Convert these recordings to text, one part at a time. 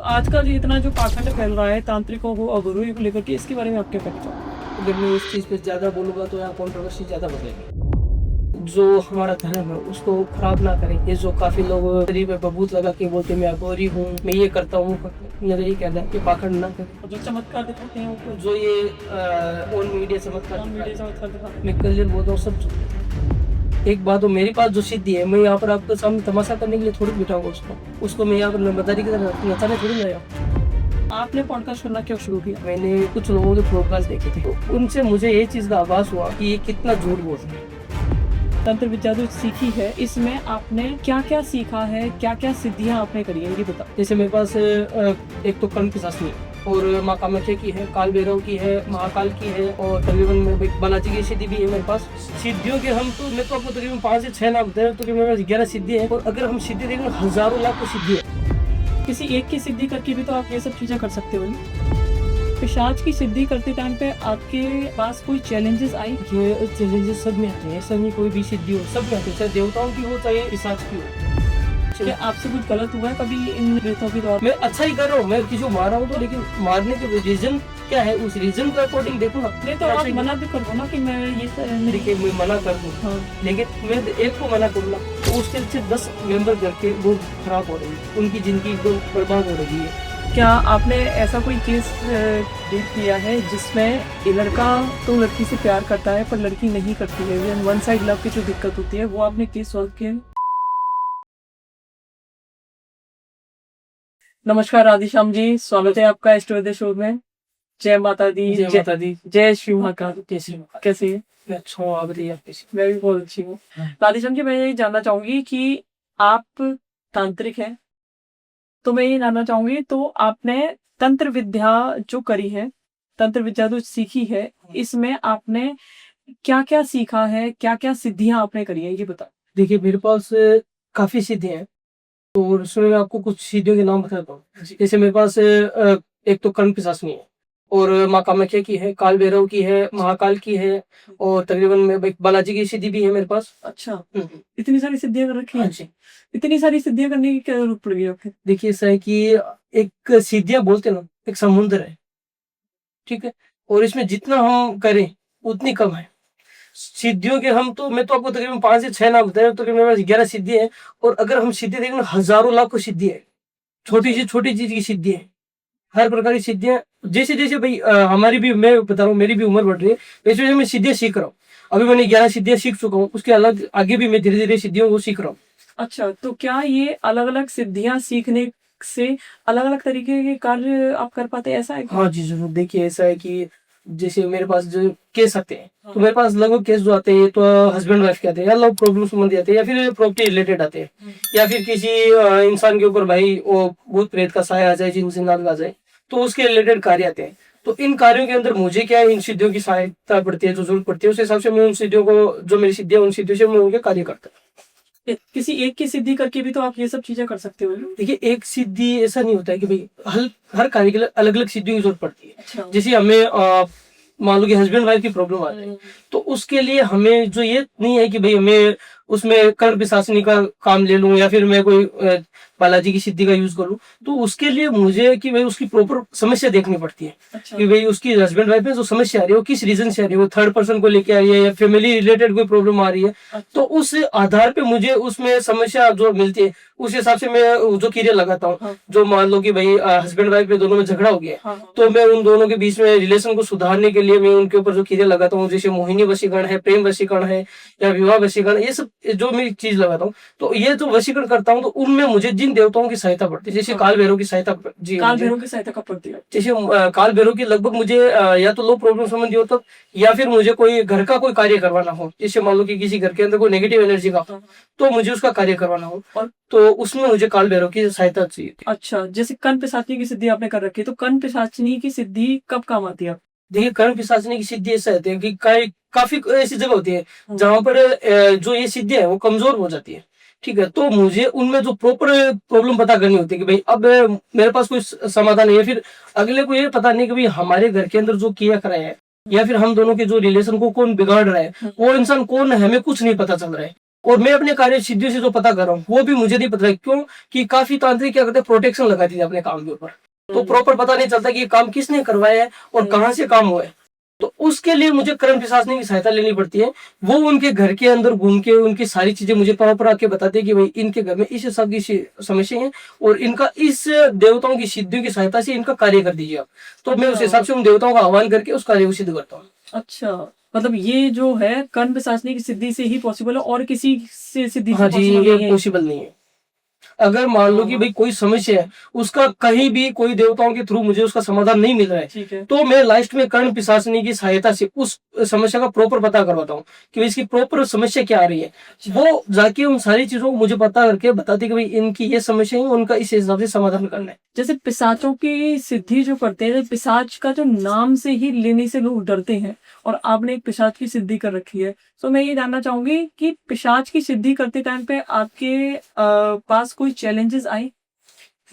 आजकल इतना जो पाखंड फैल रहा है तांत्रिकों को और गुरुओं को लेकर के, इसके बारे में आप क्या कहना चाहोगे? अगर मैं इस चीज़ पे ज़्यादा बोलूँगा तो यहाँ कंट्रोवर्सी ज़्यादा बढ़ेगी। जो हमारा धर्म है उसको खराब ना करें। ये जो काफ़ी लोग शरीर पे बबूत लगा के बोलते हैं मैं अघोरी हूँ, मैं ये करता हूँ, मेरा यही कहना है कि पाखंड ना करें। और जो चमत्कार दिखाते हैं वो जो ये ऑन मीडिया चमत्कार मीडिया चमत्कार दिखाते हैं। मैं क्लियर बोलता हूँ सब झूठ। एक बात हो, मेरे पास जो सिद्धि है मैं यहाँ पर आपके सामने तमाशा करने के लिए थोड़ी बिठाऊंगा उसको मैं यहाँ पर मदारी की तरह नचाने थोड़ी लाया। आपने पॉडकास्ट करना क्यों शुरू किया? मैंने कुछ लोगों के पॉडकास्ट देखे थे, तो उनसे मुझे ये चीज़ का आभास हुआ कि ये कितना झूठ बोल रहे हैं। तंत्र विद्या जो सीखी है इसमें आपने क्या क्या सीखा है, क्या क्या सिद्धियां आपने करी है, ये बताओ। जैसे मेरे पास एक तो कर्ण पिशाचनी और माँ कामाख्या की है, काल भैरव की है, महाकाल की है और तकरीबन बालाजी की सिद्धि भी है मेरे पास। सिद्धियों के हम तो मैं तो आपको तकरीबन 5 से 6 नाम बताया, तो मेरे पास 11 सिद्धि है। और अगर हम सिद्धि देखें हजारों लाख सिद्धि है। किसी एक की सिद्धि करके भी तो आप ये सब चीजें कर सकते हो ना। पिशाच की सिद्धि करते टाइम पे आपके पास कोई चैलेंजेस आई? ये चैलेंजेस सब में आते हैं, ऐसा नहीं कोई भी सिद्धि हो, सब में आते हैं, चाहे देवताओं की हो चाहे पिशाच की हो। क्या आपसे कुछ गलत हुआ है कभी इन रेतों के द्वारा? मैं अच्छा ही कर रहा हूँ, मैं किसी को मार रहा हूँ तो, लेकिन मारने के रीजन क्या है उस रीजन के अकॉर्डिंग देखो ना। नहीं तो आप मना भी कर दो ना कि मैं ये देखिए मैं मना कर दूँ, हाँ। लेकिन मैं एक को मना करूँ ना तो उसके से 10 मेंबर घर के बहुत खराब हो रही है, उनकी जिंदगी एकदम बर्बाद हो रही है। क्या आपने ऐसा कोई केस डील किया है जिसमें ये लड़का तो लड़की से प्यार करता है पर लड़की नहीं करती है, वन साइड लव की जो दिक्कत होती है, वो आपने केस सॉल्व किया है? नमस्कार राधेश्याम जी, स्वागत है आपका स्टोरी शो में। जय माता दी। जय माता दी। जय श्री महाकाल। कैसे कैसे है? मैं अच्छा हूँ, आप बताइए आप कैसे? मैं भी बहुत अच्छी हूँ। राधेश्याम जी, मैं ये जानना चाहूंगी कि आप तांत्रिक हैं, तो मैं ये जानना चाहूंगी तो आपने तंत्र विद्या जो करी है, तंत्र विद्या जो सीखी है, इसमें आपने क्या क्या सीखा है, क्या क्या सिद्धियां आपने करी है, ये बताओ। देखिए मेरे पास काफी सिद्धि हैं और उसमें मैं आपको कुछ सिद्धियों के नाम बताता हूँ। जैसे मेरे पास एक तो कर्ण पिशाचनी है और माँ कामाख्या की है, काल भैरव की है, महाकाल की है और तकरीबन बालाजी की सिद्धि भी है मेरे पास। अच्छा, इतनी सारी सिद्धियां कर रखी हाँ है? जी। इतनी सारी सिद्धियां करने की क्या जरूरत पड़ गई आपको? देखिए ऐसा है कि एक सिद्धियां बोलते ना एक समुद्र है, ठीक है, और इसमें जितना हम करें उतनी कम है। सिद्धियों के हम तो मैं तो आपको तकरीबन 5 से 6 नाम बताया, तो मेरे पास 11 सिद्धि है। और अगर हम सिद्धि देखें हजारों लाखों सिद्धि है, छोटी से छोटी चीज की सिद्धि है, हर प्रकार की सिद्धियां। जैसे जैसे भाई हमारी भी, मैं बता रहा हूँ मेरी भी उम्र बढ़ रही है, वैसे वैसे मैं सिद्धियां सीख रहा हूँ। अभी मैंने 11 सिद्धियां सीख चुका हूँ, उसके अलग आगे भी मैं धीरे धीरे सिद्धियों को सीख रहा हूँ। अच्छा, तो क्या ये अलग अलग सिद्धियां सीखने से अलग अलग तरीके के कार्य आप कर पाते हैं, ऐसा है क्या? हाँ जी जरूर। देखिए ऐसा है कि जैसे मेरे पास जो केस आते हैं, तो मेरे पास लगभग केस जो आते हैं तो हस्बैंड वाइफ के आते हैं, या लव प्रॉब्लम संबंधी आते हैं, या फिर प्रॉपर्टी रिलेटेड आते हैं, या फिर किसी इंसान के ऊपर भाई वो भूत प्रेत का साया आ जाए, जिन से नाग आ जाए, तो उसके रिलेटेड कार्य आते हैं। तो इन कार्यों के अंदर मुझे क्या है, इन सिद्धियों की सहायता पड़ती है, जो जरूरत पड़ती है उस हिसाब से मैं उन सिद्धियों को, जो मेरी सिद्धियां उन सिद्धियों से मैं उनके कार्य करता हूँ। किसी एक की सिद्धि करके भी तो आप ये सब चीजें कर सकते हो ना? देखिए एक सिद्धि ऐसा नहीं होता है कि भाई हर कार्य के लिए अलग अलग सिद्धियों की जरूरत पड़ती है। अच्छा। जैसे हमें मान लो कि हस्बैंड वाइफ की प्रॉब्लम आ जाए, तो उसके लिए हमें जो ये नहीं है कि भाई हमें उसमें कर्ण पिशाचनी का काम ले लूं या फिर मैं कोई बालाजी की सिद्धि का यूज करूं। तो उसके लिए मुझे कि भाई उसकी प्रॉपर समस्या देखनी पड़ती है। अच्छा। कि भाई उसकी हस्बैंड वाइफ में जो समस्या आ रही है वो किस रीजन से आ रही है, वो थर्ड पर्सन को लेके आ रही है या फैमिली रिलेटेड कोई प्रॉब्लम आ रही है। तो उस आधार पे मुझे उसमें समस्या जो मिलती है उस हिसाब से मैं जो क्रिया लगाता हूँ। जो मान लो कि भाई हस्बैंड वाइफ में दोनों में झगड़ा हो गया, तो मैं उन दोनों के बीच में रिलेशन को सुधारने के लिए मैं उनके ऊपर जो क्रिया लगाता हूँ, जैसे मोहिनी वशीकरण है, प्रेम वशीकरण है या विवाह वशीकरण, ये सब जो मैं चीज लगाता हूँ। तो ये जो वशीकरण करता हूँ तो उनमें मुझे जिन देवताओं की सहायता पड़ती है, जैसे काल भैरव की सहायता जी, काल भैरव की सहायता कब पड़ती है? जैसे काल भैरव की लगभग मुझे या तो लो प्रॉब्लम संबंधी हो तब, या फिर मुझे कोई घर का कोई कार्य करवाना हो, जैसे मान लो कि किसी घर के अंदर कोई नेगेटिव एनर्जी का, तो मुझे उसका कार्य करवाना हो, तो उसमें मुझे काल भैरव की सहायता चाहिए। अच्छा, जैसे कर्ण पिशाचनी की सिद्धि आपने कर रखी है, तो कर्ण पिशाचनी की सिद्धि कब काम आती है? देखिए कर्ण पिशाचनी की सिद्धि ऐसा होती है कि काफी ऐसी जगह होती है जहाँ पर जो ये सिद्धि है वो कमजोर हो जाती है, ठीक है। तो मुझे उनमें जो प्रॉपर प्रॉब्लम पता करनी होती है कि भाई अब मेरे पास कोई समाधान नहीं है, फिर अगले को ये पता नहीं कि भाई हमारे घर के अंदर जो किया कराया है या फिर हम दोनों के जो रिलेशन को कौन बिगाड़ रहा है, वो इंसान कौन है, हमें कुछ नहीं पता चल रहा है। और मैं अपने कार्य सिद्धियों से जो पता कर रहा हूँ वो भी मुझे नहीं पता है, क्यों कि काफी तांत्रिक क्या करते हैं, प्रोटेक्शन लगाती थी अपने काम के ऊपर, तो प्रॉपर पता नहीं चलता कि ये काम किसने करवाया है और कहाँ से काम हुआ है। तो उसके लिए मुझे करण पिशाचनी की सहायता लेनी पड़ती है। वो उनके घर के अंदर घूम के उनकी सारी चीजें मुझे प्रॉपर आके बताते हैं कि भाई इनके घर में इस सब की समस्या है और इनका इस देवताओं की सिद्धियों की सहायता से इनका कार्य कर दीजिए आप। तो मैं उस हिसाब से उन देवताओं का आह्वान करके उस कार्य को सिद्ध करता हूँ। अच्छा, मतलब ये जो है कर्ण पिशाचनी की सिद्धि से ही पॉसिबल है और किसी से सिद्धि से हाँ जी, पॉसिबल ये नहीं है? पॉसिबल नहीं है। अगर मान लो कि भाई कोई समस्या है, उसका कहीं भी कोई देवताओं के थ्रू मुझे उसका समाधान नहीं मिल रहा है, ठीक है। तो मैं लास्ट में कर्ण पिशाचनी की सहायता से उस समस्या का प्रॉपर पता करवाता हूँ कि भाई इसकी प्रॉपर समस्या क्या आ रही है। वो जाके उन सारी चीजों को मुझे पता करके बताते कि भाई इनकी ये समस्या है, उनका इस हिसाब से समाधान करना है। जैसे पिशाचों की सिद्धि जो करते हैं, पिशाच का जो नाम से ही लेने से लोग डरते हैं और आपने एक पिशाच की सिद्धि कर रखी है, तो मैं ये जानना चाहूंगी कि पिशाच की सिद्धि करते टाइम पे आपके पास कोई चैलेंजेस आए?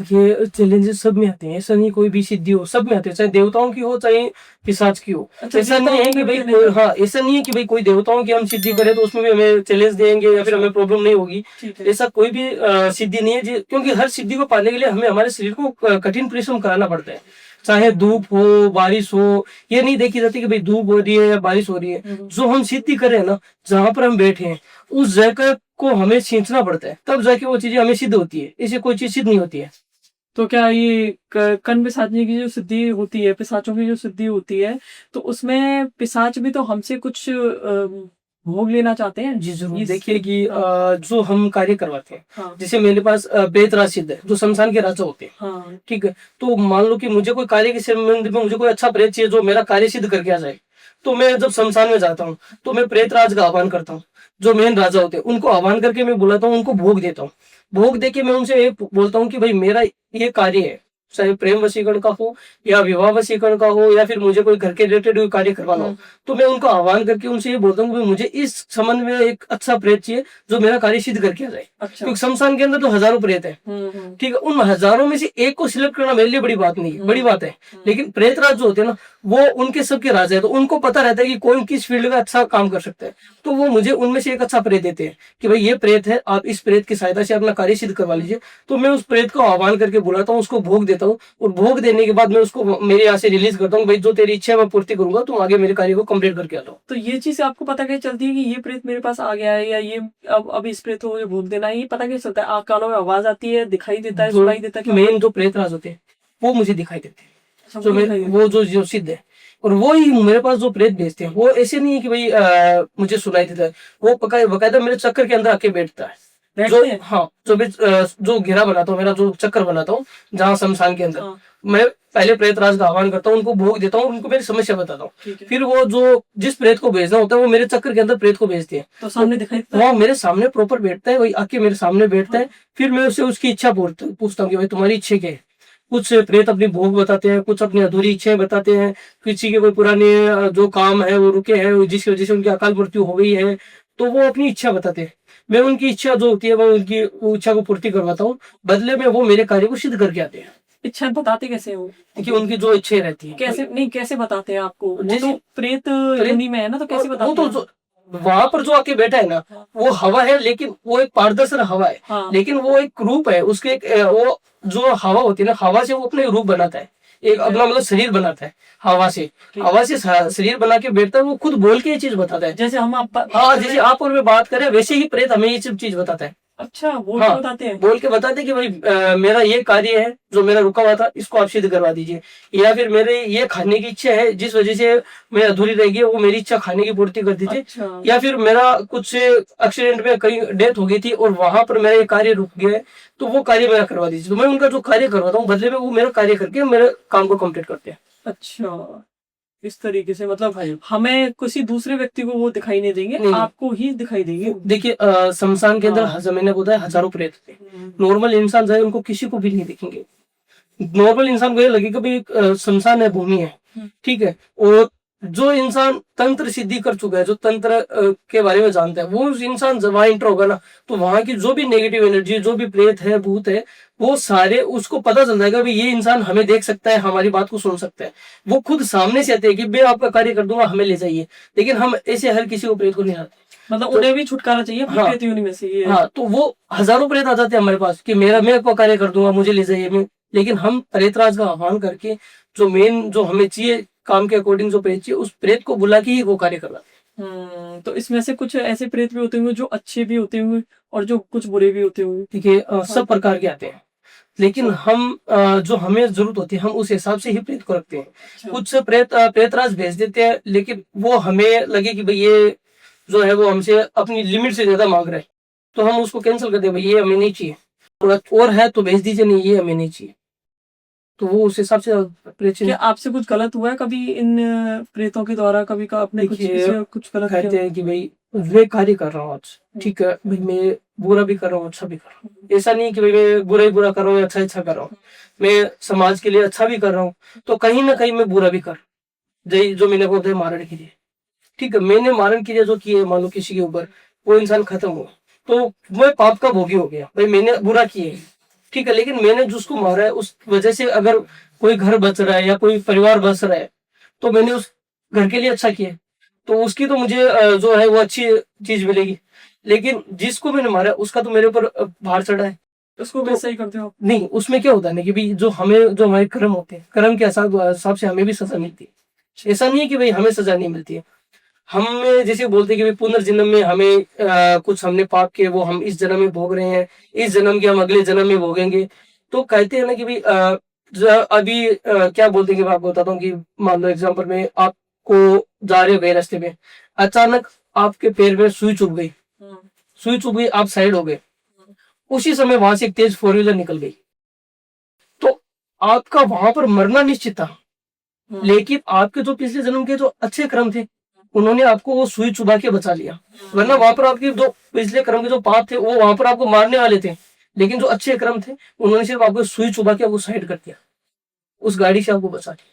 ये चैलेंजेस सब में आते हैं, ऐसा नहीं कोई भी सिद्धि हो, सब में आते हैं, चाहे देवताओं की हो चाहे पिशाच की हो। अच्छा, ऐसा नहीं है कि देवताओं भाई में भी हाँ, ऐसा नहीं है कि भाई कोई देवताओं की हम सिद्धि करें तो उसमें भी हमें चैलेंज देंगे या फिर हमें प्रॉब्लम नहीं होगी। ठीक है। ऐसा कोई भी सिद्धि नहीं है क्योंकि हर सिद्धि को पाने के लिए हमें हमारे शरीर को कठिन परिश्रम कराना पड़ता है। चाहे धूप हो बारिश हो, ये नहीं देखी जाती कि भाई धूप हो रही है या बारिश हो रही है। जो हम सिद्धि कर रहे हैं ना, जहां पर हम बैठे हैं उस जगह को हमें सींचना पड़ता है, तब जाके वो चीजें हमें सिद्ध होती है, ऐसे कोई चीज सिद्ध नहीं होती है। तो क्या ये कर्ण पिशाचनी की जो सिद्धि होती है, पिशाचों की जो सिद्धि होती है, तो उसमें पिशाच भी तो हमसे कुछ भोग लेना चाहते हैं? जी जरूर। इस- देखिए कि हाँ। जो हम कार्य करवाते हैं, हाँ। जैसे मेरे पास बेतराज सिद्ध है जो शमशान के राजा होते हैं, हाँ। ठीक है। तो मान लो कि मुझे कोई कार्य के संबंध में मुझे कोई अच्छा प्रेत चाहिए जो मेरा कार्य सिद्ध करके आ जाए, तो मैं जब शमशान में जाता हूँ तो मैं प्रेतराज का आह्वान करता हूँ। जो मेन राजा होते हैं उनको आह्वान करके मैं बुलाता हूँ, उनको भोग देता हूँ। भोग देके मैं उनसे ये बोलता हूँ कि भाई मेरा ये कार्य है, चाहे प्रेम वशीकरण का हो या विवाह वशीकरण का हो या फिर मुझे कोई घर के रिलेटेड कोई कार्य करवाना हो, तो मैं उनको आह्वान करके उनसे ये बोलता हूँ कि मुझे इस संबंध में एक अच्छा प्रेत चाहिए जो मेरा कार्य सिद्ध करके आ जाए। अच्छा। क्योंकि शमशान के अंदर तो हजारों प्रेत है, ठीक है। उन हजारों में से एक को सिलेक्ट करना मेरे लिए बड़ी बात नहीं है, बड़ी बात है। लेकिन प्रेतराज जो होते हैं ना, वो उनके सबके राजा है, तो उनको पता रहता है कि कौन किस फील्ड का अच्छा काम कर सकता है। तो वो मुझे उनमें से एक अच्छा प्रेत देते हैं कि भाई ये प्रेत है, आप इस प्रेत की सहायता से अपना कार्य सिद्ध करवा लीजिए। तो मैं उस प्रेत को आह्वान करके बुलाता हूँ, उसको भोग देता हूँ और भोग देने के बाद मैं उसको मेरे यहाँ से रिलीज करता हूँ, भाई जो तेरी इच्छा है मैं पूर्ति करूंगा, तुम आगे मेरे कार्य को कंप्लीट करके आ जाओ। तो ये चीज आपको पता कैसे चलती है कि ये प्रेत मेरे पास आ गया है या ये अब इस प्रेत को मुझे भोग देना है? ये पता कैसे चलता है? कानों में आवाज आती है, दिखाई देता है, सुनाई देता है? मेन जो प्रेतराज होते हैं वो मुझे दिखाई देते हैं, सबको दिखाई देता है? वो जो सिद्ध है। और वो ही मेरे पास जो प्रेत भेजते हैं वो ऐसे नहीं है कि भाई मुझे सुनाई देता है, वो बकायदा मेरे चक्कर के अंदर आके बैठता है। जो बैठते हैं? हाँ, जो घेरा बनाता हूँ, मेरा जो चक्कर बनाता हूँ जहाँ शमशान के अंदर, हाँ। मैं पहले प्रेतराज का आह्वान करता हूँ, उनको भोग देता हूँ, उनको मेरी समस्या बताता हूँ। ठीक है। फिर वो जो जिस प्रेत को भेजना होता है वो मेरे चक्कर के अंदर प्रेत को भेजते हैं। तो सामने दिखाई देता है? वो मेरे सामने प्रॉपर बैठता है, वही आके मेरे सामने बैठता है। फिर मैं उससे उसकी इच्छा पूछता हूँ कि भाई तुम्हारी इच्छा क्या है। कुछ प्रेत अपनी भोग बताते हैं, कुछ अपनी अधूरी इच्छाएं बताते हैं, किसी के कोई पुराने जो काम है वो रुके हैं जिसकी वजह से उनकी अकाल मृत्यु हो गई है, तो वो अपनी इच्छा बताते हैं। मैं उनकी इच्छा जो होती है वो उनकी वो इच्छा को पूर्ति करवाता हूँ, बदले में वो मेरे कार्य को सिद्ध करके आते हैं। इच्छा बताते कैसे हो? कि उनकी जो इच्छाएं रहती है कैसे नहीं, कैसे बताते हैं आपको? वो जैसे तो प्रेत योनि में है ना, तो कैसे वो बताते तो हैं? जो वहां पर जो आके बैठा है ना, वो हवा है, लेकिन वो एक पारदर्शी हवा है। हाँ। लेकिन वो एक रूप है, उसके एक वो जो हवा होती है ना, हवा से वो अपने रूप बनाता है, एक अपना मतलब शरीर बनाता है हवा से। हवा से शरीर बना के बैठता है, वो खुद बोल के ये चीज बताता है। जैसे हम आप हाँ, जैसे आप और मैं बात करें वैसे ही प्रेत हमें ये सब चीज बताता है। अच्छा, वो हाँ, बताते हैं? बोल के बताते कि भाई मेरा ये कार्य है जो मेरा रुका हुआ था, इसको आप सिद्ध करवा दीजिए। या फिर मेरे ये खाने की इच्छा है जिस वजह से मैं अधूरी रह गई, वो मेरी इच्छा खाने की पूर्ति कर दीजिए। अच्छा। या फिर मेरा कुछ एक्सीडेंट में कहीं डेथ हो गई थी और वहां पर मेरा ये कार्य रुक गया है, तो वो कार्य मेरा करवा दीजिए। तो मैं उनका जो कार्य करवाता हूँ, बदले में वो मेरा कार्य करके मेरे काम को कंप्लीट करते हैं। अच्छा, इस तरीके से मतलब हमें किसी दूसरे व्यक्ति को वो दिखाई नहीं देंगे, नहीं। आपको ही दिखाई देंगे। देखिए शमशान के अंदर हाँ। मैंने बताया हजारों प्रेत होते हैं। नॉर्मल इंसान जाए उनको किसी को भी नहीं दिखेंगे। नॉर्मल इंसान को ये लगेगा भाई शमशान है, भूमि है, ठीक है। और जो इंसान तंत्र सिद्धि कर चुका है, जो तंत्र के बारे में जानता है, वो इंसान जब वहां इंटर होगा ना, तो वहां की जो भी नेगेटिव एनर्जी, जो भी प्रेत है, भूत है, वो सारे उसको पता चल जाएगा भाई ये इंसान हमें देख सकता है, हमारी बात को सुन सकता है। वो खुद सामने से आते हैं कि मैं आपका कार्य कर दूंगा, हमें ले जाइए। लेकिन हम ऐसे हर किसी को प्रेत को नहीं आते। मतलब तो उन्हें भी छुटकारा चाहिए हाँ प्रेत योनि में से, ये है। हाँ, तो वो हजारों प्रेत आ जाते हैं हमारे पास कि मैं को कार्य कर दूंगा, मुझे ले जाइए। मैं लेकिन हम प्रेतराज का आह्वान करके जो मेन जो हमें चाहिए काम के अकॉर्डिंग जो प्रेत चाहिए, उस प्रेत को बुला के ही वो कार्य करवाते तो इसमें से कुछ ऐसे प्रेत भी होते होंगे जो अच्छे भी होते होंगे और जो कुछ बुरे भी होते होंगे। हैं। ठीक है, सब प्रकार के आते हैं, लेकिन अच्छा। हम जो हमें जरूरत होती है हम उस हिसाब से ही प्रेत को रखते हैं। अच्छा। कुछ प्रेतराज भेज देते हैं, लेकिन वो हमें लगे कि भाई ये जो है वो हमसे अपनी लिमिट से ज्यादा मांग रहा है, तो हम उसको कैंसिल कर दें, भाई ये हमें नहीं चाहिए, थोड़ा और है तो भेज दीजिए, नहीं ये हमें नहीं चाहिए। तो वो उस हिसाब से प्रेत क्या आपसे कुछ गलत हुआ है कभी इन प्रेतों के द्वारा? कभी का आपने कुछ देखिए, किसी कुछ गलत कहते किया? हैं कि भाई मैं कार्य कर रहा हूँ आज, ठीक है भाई, मैं बुरा भी कर रहा हूँ अच्छा भी कर रहा हूँ। ऐसा नहीं कि भाई मैं बुरा ही बुरा कर रहा हूँ या अच्छा अच्छा कर रहा हूँ, मैं समाज के लिए अच्छा भी कर रहा हूँ, तो कहीं ना कहीं मैं बुरा भी कर, जो मैंने बोलते हैं मारण क्रिया, ठीक है, मैंने मारण क्रिया जो की है मान लो किसी के ऊपर, वो इंसान खत्म हुआ, तो मैं पाप का भोगी हो गया, भाई मैंने बुरा किया है, ठीक है, लेकिन मैंने जिसको मारा है उस वजह से अगर कोई घर बच रहा है या कोई परिवार बच रहा है, तो मैंने उस घर के लिए अच्छा किया है, तो उसकी तो मुझे जो है वो अच्छी चीज मिलेगी। लेकिन जिसको मैंने मारा है, उसका तो मेरे ऊपर भार चढ़ा है। उसको तो वैसा ही करते हो आप? नहीं, उसमें क्या होता है ना कि भाई जो हमारे कर्म होते हैं, कर्म के हिसाब से हमें भी सजा मिलती है। ऐसा नहीं है कि भाई हमें सजा नहीं मिलती है, हमें जैसे बोलते हैं कि भाई पुनर्जन्म में हमें कुछ हमने पाप किए वो हम इस जन्म में भोग रहे हैं, इस जन्म के हम अगले जन्म में भोगेंगे। तो कहते हैं ना कि भाई अभी क्या बोलते हैं कि मैं आपको बताता हूँ कि मान लो एग्जाम्पल में आपको जा रहे हो गए रास्ते में, अचानक आपके पैर में सुई चुभ गई, सुई चुभ गई, आप साइड हो गए, उसी समय वहां से एक तेज फोर व्हीलर निकल गई, तो आपका वहां पर मरना निश्चित था। लेकिन आपके जो पिछले जन्म के जो अच्छे कर्म थे, उन्होंने आपको वो सुई चुबा के बचा लिया, वरना वहां पर आपके जो पिछले कर्म के जो पाप थे वो वहां पर आपको मारने वाले थे, लेकिन जो अच्छे कर्म थे उन्होंने सिर्फ आपको सुई चुबा के आपको साइड कर दिया, उस गाड़ी से आपको बचा लिया।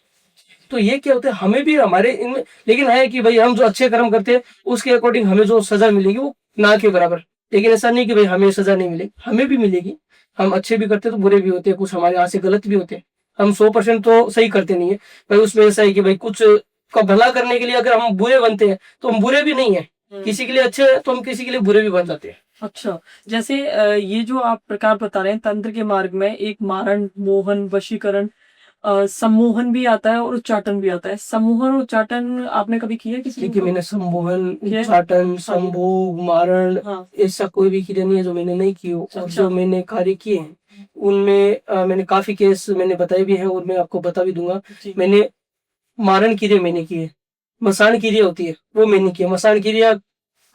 तो ये क्या होता है, हमें भी हमारे इनमें, लेकिन है कि भाई हम जो अच्छे कर्म करते हैं उसके अकॉर्डिंग हमें जो सजा मिलेगी वो ना के बराबर। लेकिन ऐसा नहीं कि भाई हमें सजा नहीं मिलेगी, हमें भी मिलेगी। हम अच्छे भी करते हैं तो बुरे भी होते हैं, कुछ हमारे यहाँ से गलत भी होते हैं, हम 100% तो सही करते नहीं है भाई। उसमें ऐसा है कि भाई कुछ का भला करने के लिए अगर हम बुरे बनते हैं तो हम बुरे भी नहीं है, किसी के लिए अच्छे हैं तो हम किसी के लिए बुरे भी बन जाते हैं। अच्छा, जैसे ये जो आप प्रकार बता रहे हैं तंत्र के मार्ग में, एक मारण, मोहन, वशीकरण, सम्मोहन भी आता है और उच्चाटन भी आता है। सम्मोहन और उच्चाटन आपने कभी किया किसी देखिए, को? मैंने सम्मोहन, किया है? उच्चाटन, संभोग, मारण, हाँ। ऐसा कोई भी क्रिया नहीं है जो मैंने नहीं की हो। और अच्छा। जो मैंने कार्य किए हैं उनमें मैंने काफी केस मैंने बताए भी हैं और मैं आपको बता भी दूंगा। जी। मैंने मारण क्रिया मैंने की है, मसान क्रिया होती है वो मैंने की है। मसान क्रिया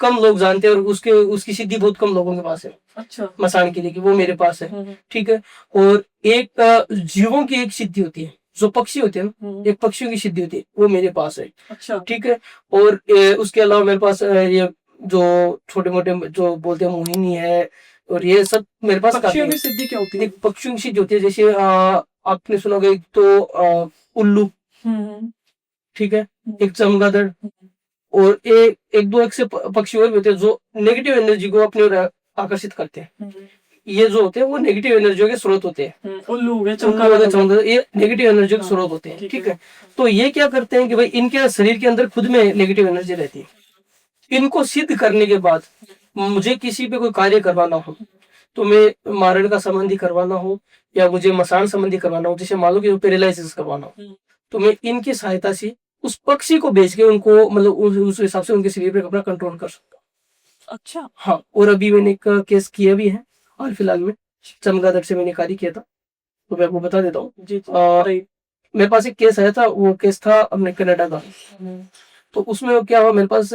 कम लोग जानते हैं और उसकी सिद्धि बहुत कम लोगों के पास है। अच्छा। मसान क्रिया की वो मेरे पास है, ठीक है। और एक जीवों की एक सिद्धि होती है, जो पक्षी होते हैं ना, एक पक्षियों की सिद्धि होती है वो मेरे पास है। अच्छा। ठीक है। और उसके अलावा मेरे पास ये जो छोटे मोटे जो बोलते हैं मोहिनी है, और ये सब मेरे पास काफी पक्षियों है। की सिद्धि क्या होती है? एक पक्षियों की सिद्धि होती है, जैसे आपने सुना होगा, एक तो उल्लू, ठीक है, एक चमगादड़, और एक दो एक से पक्षी और भी होते हैं जो नेगेटिव एनर्जी को अपनी ओर आकर्षित करते हैं। ये जो होते हैं वो नेगेटिव एनर्जी के स्रोत होते हैं। उल्लू हो गए, उल्लू हो गए, चमगादड़ हो गए। चमगादड़, ये नेगेटिव एनर्जी के हाँ, स्रोत होते हैं, ठीक ठीक है। है। तो ये क्या करते हैं कि भाई इनके शरीर के अंदर खुद में नेगेटिव एनर्जी रहती है। इनको सिद्ध करने के बाद मुझे किसी पे कोई कार्य करवाना हो, तो मैं मारण का संबंधी करवाना हो या मुझे मसान संबंधी करवाना हो, जैसे मान लो कि पैरालिसिस करवाना हो, तो मैं इनकी सहायता से उस पक्षी को बेच के उनको मतलब उस हिसाब से उनके शरीर पे अपना कंट्रोल कर सकता हूँ। अच्छा। हाँ, और अभी मैंने एक केस किया भी है हाल फिलहाल में, चमगादड़ से मैंने कार्य किया था, तो मैं आपको बता देता हूँ। जी, बताइए। मेरे पास एक केस आया था, वो केस था अपने कनाडा का। तो उसमें क्या हुआ, मेरे पास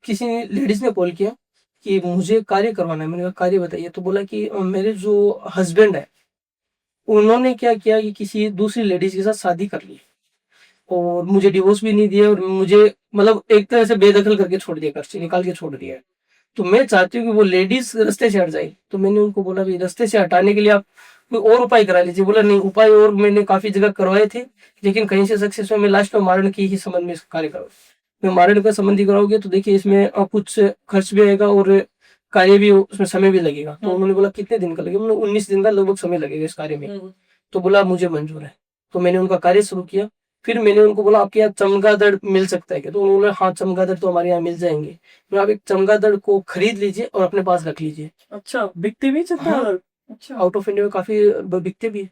किसी लेडीज ने कॉल किया कि मुझे कार्य करवाना है। मैंने कहा कार्य बताइए, तो बोला कि मेरे जो हस्बैंड है उन्होंने क्या किया कि किसी दूसरी लेडीज के साथ शादी कर ली और मुझे डिवोर्स भी नहीं दिया और मुझे मतलब एक तरह से बेदखल करके छोड़ दिया, घर से निकाल के छोड़ दिया। तो मैं चाहती हूँ कि वो लेडीज रास्ते से हट जाए। तो मैंने उनको बोला भी रास्ते से हटाने के लिए आप कोई और उपाय करा लीजिए। बोला नहीं, उपाय और मैंने काफी जगह करवाए थे लेकिन कहीं से सक्सेस हुआ। मैं लास्ट में मारण की ही संबंध में कार्य करूँ, मैं मारण का संबंधी कराओगे तो देखिए इसमें कुछ खर्च भी आएगा और कार्य भी, उसमें समय भी लगेगा। तो उन्होंने बोला कितने दिन का लगेगा? मतलब 19 दिन का लगभग समय लगेगा इस कार्य में। तो बोला मुझे मंजूर है। तो मैंने उनका कार्य शुरू किया। फिर मैंने उनको बोला आपके यहाँ चमगादड़ मिल सकता है क्या? तो उन्होंने बोला हाँ चमगादड़ तो हमारे यहाँ मिल जाएंगे। मैं आप एक चमगादड़ को खरीद लीजिए और अपने पास रख लीजिए। अच्छा, बिकते भी चलता है हाँ, उधर? अच्छा। आउट ऑफ इंडिया में काफी बिकते भी है।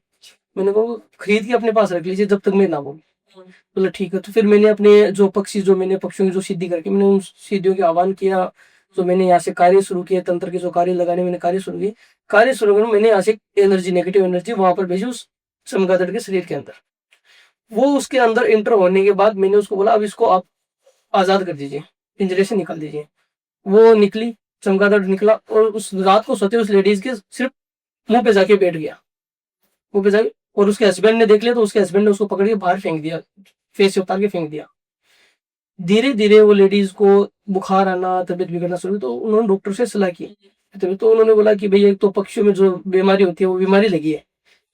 मैंने कहा खरीद के अपने पास रख लीजिए जब तक मैं ना बोलूं। बोला ठीक है। तो फिर मैंने अपने जो पक्षी जो मैंने पक्षियों की जो सिद्धि करके मैंने उन सिद्धियों के आह्वान किया। तो मैंने यहाँ से कार्य शुरू किया, तंत्र के जो कार्य लगाने मैंने कार्य शुरू किए। कार्य शुरू कर मैंने यहाँ से एनर्जी, नेगेटिव एनर्जी वहां पर भेजी उस चमगादड़ के शरीर के अंदर। वो उसके अंदर इंटर होने के बाद मैंने उसको बोला अब इसको आप आजाद कर दीजिए, पिंजरे से निकाल दीजिए। वो निकली, चमगादड़ निकला और उस रात को सोते उस लेडीज के सिर्फ मुंह पे जाके बैठ गया, मुंह पे जाके। और उसके हस्बैंड ने देख लिया तो उसके हस्बैंड ने उसको पकड़ के बाहर फेंक दिया, फेस से उतार के फेंक दिया। धीरे धीरे वो लेडीज को बुखार आना, तबीयत बिगड़ना शुरू हुई। तो उन्होंने डॉक्टर से सलाह की। तो उन्होंने बोला कि भाई एक तो पक्षियों में जो बीमारी होती है वो बीमारी लगी है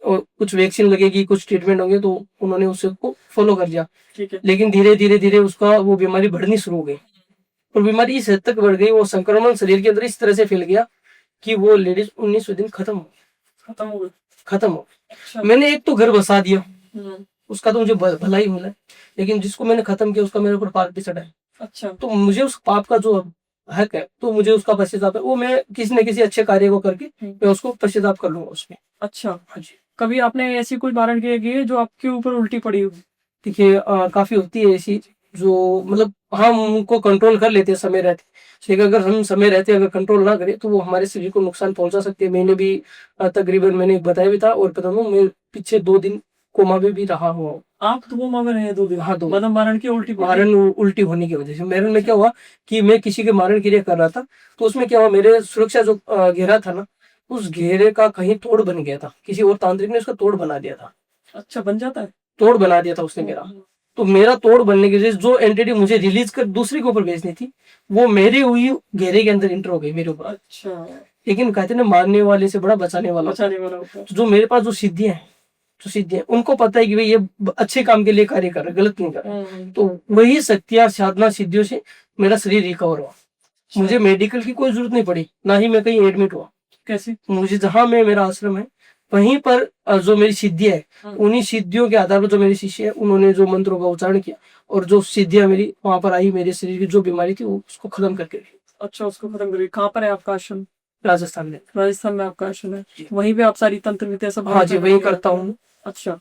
और कुछ वैक्सीन लगेगी, कुछ ट्रीटमेंट होंगे। तो उन्होंने उसको फॉलो कर लिया। ठीक है। लेकिन धीरे धीरे धीरे उसका वो बीमारी बढ़नी शुरू हो गई और बीमारी इस हद तक बढ़ गई, वो संक्रमण शरीर के अंदर इस तरह से फैल गया कि वो लेडीज 19वें दिन खत्म हो खत्म हो गई। खत्म हो। अच्छा। मैंने एक तो घर बसा दिया, हम्म। उसका तो मुझे भला ही मिला, लेकिन जिसको मैंने खत्म किया उसका मेरे ऊपर पाप भी चढ़ा है। अच्छा। तो मुझे उस पाप का जो हक है, तो मुझे उसका पश्चाताप है, वो मैं किसी न किसी अच्छे कार्य को करके मैं उसको पश्चाताप कर लूंगा उसमें। अच्छा, हाँ जी। कभी आपने ऐसी कोई मारण क्रिया की है जो आपके ऊपर उल्टी पड़ी हो? देखिए काफी होती है ऐसी जो मतलब हम उनको कंट्रोल कर लेते हैं समय रहते, लेकिन अगर हम समय रहते अगर कंट्रोल ना करें तो वो हमारे शरीर को नुकसान पहुंचा सकती है। मैंने भी तकरीबन मैंने बताया भी था और पता नहीं मैं पीछे 2 दिन कोमा में भी रहा हुआ हूँ। आप तो कोमा में रहे 2 दिन? हाँ, 2 मतलब मारण की उल्टी पड़ी? मारण उल्टी होने की वजह से। मेरे में क्या हुआ कि मैं किसी के मारण क्रिया कर रहा था, तो उसमें क्या हुआ मेरे सुरक्षा जो घेरा था ना, उस घेरे का कहीं तोड़ बन गया था, किसी और तांत्रिक ने उसका तोड़ बना दिया था। अच्छा, बन जाता है? तोड़ बना दिया था उसने मेरा। तो मेरा तोड़ बनने की वजह से जो एंटिटी मुझे रिलीज कर दूसरे के ऊपर भेजनी थी वो मेरे हुई घेरे के अंदर इंटर हो गई मेरे ऊपर। अच्छा। लेकिन कहते ना मारने वाले से बड़ा बचाने वाला। बचाने वाला होता है। तो जो मेरे पास जो सिद्धियां हैं, जो सिद्धियां उनको पता है कि भाई ये अच्छे काम के लिए कार्य कर रहा है, गलत नहीं कर रहा। तो वही शक्तियां साधना सिद्धियों से मेरा शरीर रिकवर हुआ। मुझे मेडिकल की कोई जरूरत नहीं पड़ी, ना ही मैं कहीं एडमिट हुआ। कैसे? मुझे जहां मैं मेरा आश्रम है वहीं पर जो मेरी सिद्धि है, उन्हीं सिद्धियों के आधार पर जो मेरे शिष्य है उन्होंने जो मंत्रों का उच्चारण किया और जो सिद्धियां मेरी वहां पर आई, मेरे शरीर की जो बीमारी थी वो उसको खत्म करके गई। अच्छा, उसको खत्म करिए। कहाँ पर है आपका आश्रम? राजस्थान में। राजस्थान में आपका आश्रम है? वहीं पे आप सारी तंत्र विद्या सब हाँ जी, वही करता हूँ। अच्छा,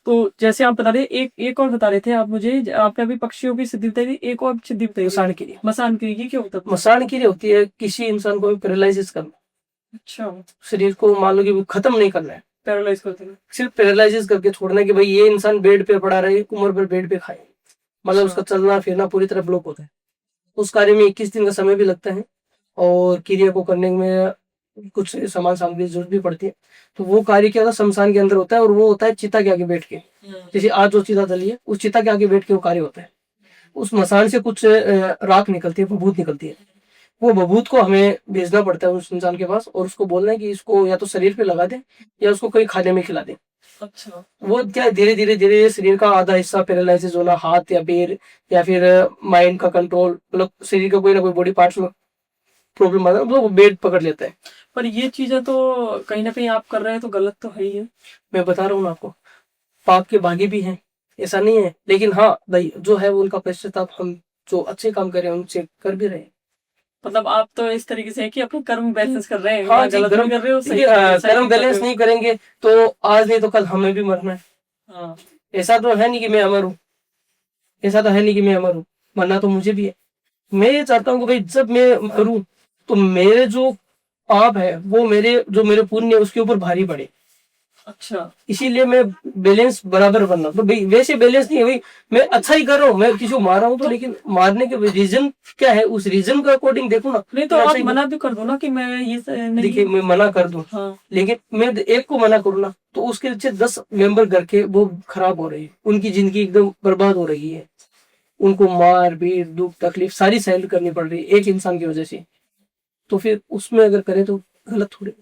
तो जैसे आप बता रहे एक और बता रहे थे आप मुझे, आपने अभी पक्षियों की सिद्धि बताई थी, एक और सिद्धि बताई। मसान क्रिया। मसान क्रिया क्या होता है? मसान क्रिया होती है किसी इंसान को पैरालिसिस करना। अच्छा, शरीर को मान लो कि खत्म नहीं करना है, पैरालाइज करते हैं। सिर्फ पैरालिसिस करके छोड़ना है कि भाई ये इंसान बेड पे पड़ा रहे, उम्र पर बेड पे खाए, मतलब उसका चलना फिरना पूरी तरह ब्लॉक होता है। उस कार्य में 21 दिन का समय भी लगता है और क्रिया को करने में कुछ सामान सामग्री की जरूरत भी पड़ती है। तो वो कार्य क्या होता है शमशान के अंदर होता है और वो होता है चिता के आगे बैठ के। जैसे आज जो चिता जली है उस चिता के आगे बैठ के वो कार्य होता है। उस मसान से कुछ राख निकलती है, बबूत निकलती है। वो बबूत को हमें भेजना पड़ता है उस इंसान के पास और उसको बोलना है कि इसको या तो शरीर पे लगा दे या उसको कहीं खाने में खिला दे। अच्छा, वो क्या धीरे धीरे धीरे शरीर का आधा हिस्सा पैरालिसिस होना, हाथ या पैर या फिर माइंड का कंट्रोल, मतलब शरीर का कोई ना कोई बॉडी पार्ट्स में प्रॉब्लम आता है, मतलब वो बेड पकड़ लेता है। पर ये चीजें तो कहीं ना कहीं आप कर रहे हैं तो गलत तो है ही है। मैं बता रहा हूँ आपको, पाप के भागी भी हैं, ऐसा नहीं है, लेकिन हाँ भाई जो है वो उनका पश्चाताप हम जो अच्छे काम कर रहे हैं उनसे कर भी रहे हैं। मतलब आप तो इस तरीके से है कि अपने कर्म बैलेंस कर रहे हैं। हाँ जी, गलत भी कर रहे हो, सही कर्म बैलेंस नहीं करेंगे तो आज नहीं तो कल हमें भी मरना है। हाँ, ऐसा तो है नहीं कि मैं अमर हूँ, ऐसा तो है नहीं कि मैं अमर हूँ, मरना तो मुझे भी है। मैं ये चाहता हूँ कि भाई जब मैं मरूं तो मेरे जो पाप है वो मेरे पुण्य है उसके ऊपर भारी पड़े। अच्छा, इसीलिए मैं बैलेंस बराबर बनना। तो भाई वैसे बैलेंस नहीं है भाई, मैं अच्छा ही कर रहा हूँ, मैं किसी को मार रहा हूँ तो लेकिन मारने के रीजन क्या है, उस रीजन के अकॉर्डिंग देखो ना। नहीं तो आप मना भी कर दो ना कि मैं ये नहीं। देखिए मैं मना कर दूं, हाँ, लेकिन मैं एक को मना करूँ ना तो उसके पीछे 10 मेंबर घर के वो खराब हो रहे हैं, उनकी जिंदगी एकदम बर्बाद हो रही है, उनको मार पीट दुख तकलीफ सारी सहन करनी पड़ रही है एक इंसान की वजह से। तो फिर उसमें अगर करें तो गलत थोड़े।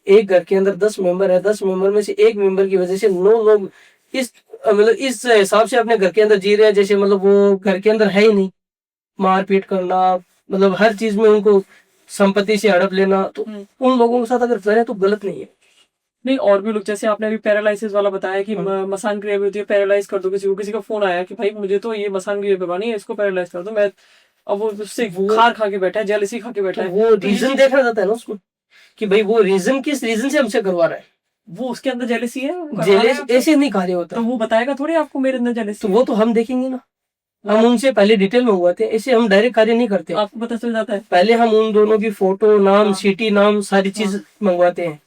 एक घर के अंदर 10 मेंबर है, 10 मेंबर में से एक मेंबर की वजह से 9 लोग इस मतलब इस हिसाब से अपने घर के अंदर जी रहे हैं जैसे मतलब वो घर के अंदर है ही नहीं। मारपीट करना, मतलब हर चीज में उनको संपत्ति से हड़प लेना, तो उन लोगों के साथ अगर करें तो गलत नहीं है। नहीं, और भी लोग, जैसे आपने अभी पैरालिसिस वाला बताया कि मसान क्रिया भी होती है, पैरालाइज कर दो किसी का फोन आया कि भाई मुझे तो ये मसान क्रिया करवानी है, इसको पैरालाइज कर दो, मैं अब वो उससे खार खा के बैठा है, जेलसी खा के बैठा तो है, वो तो ये रीजन चीज देखना चाहता है ना उसको, कि भाई वो रीजन किस रीजन से हमसे करवा रहा है। वो उसके अंदर जेलसी है, वो करवा रहा है जेलेस आपसे, ऐसे नहीं कार्य होता, तो वो बताएगा थोड़ी आपको मेरे अंदर तो जेलसी वो है, तो हम देखेंगे ना, हम उनसे पहले डिटेल में हुआ थे, ऐसे हम डायरेक्ट कार्य नहीं करते। आपको पता चल जाता है। पहले हम उन दोनों की फोटो, नाम, हाँ, सिटी, नाम, सारी चीज हाँ, मंगवाते हैं।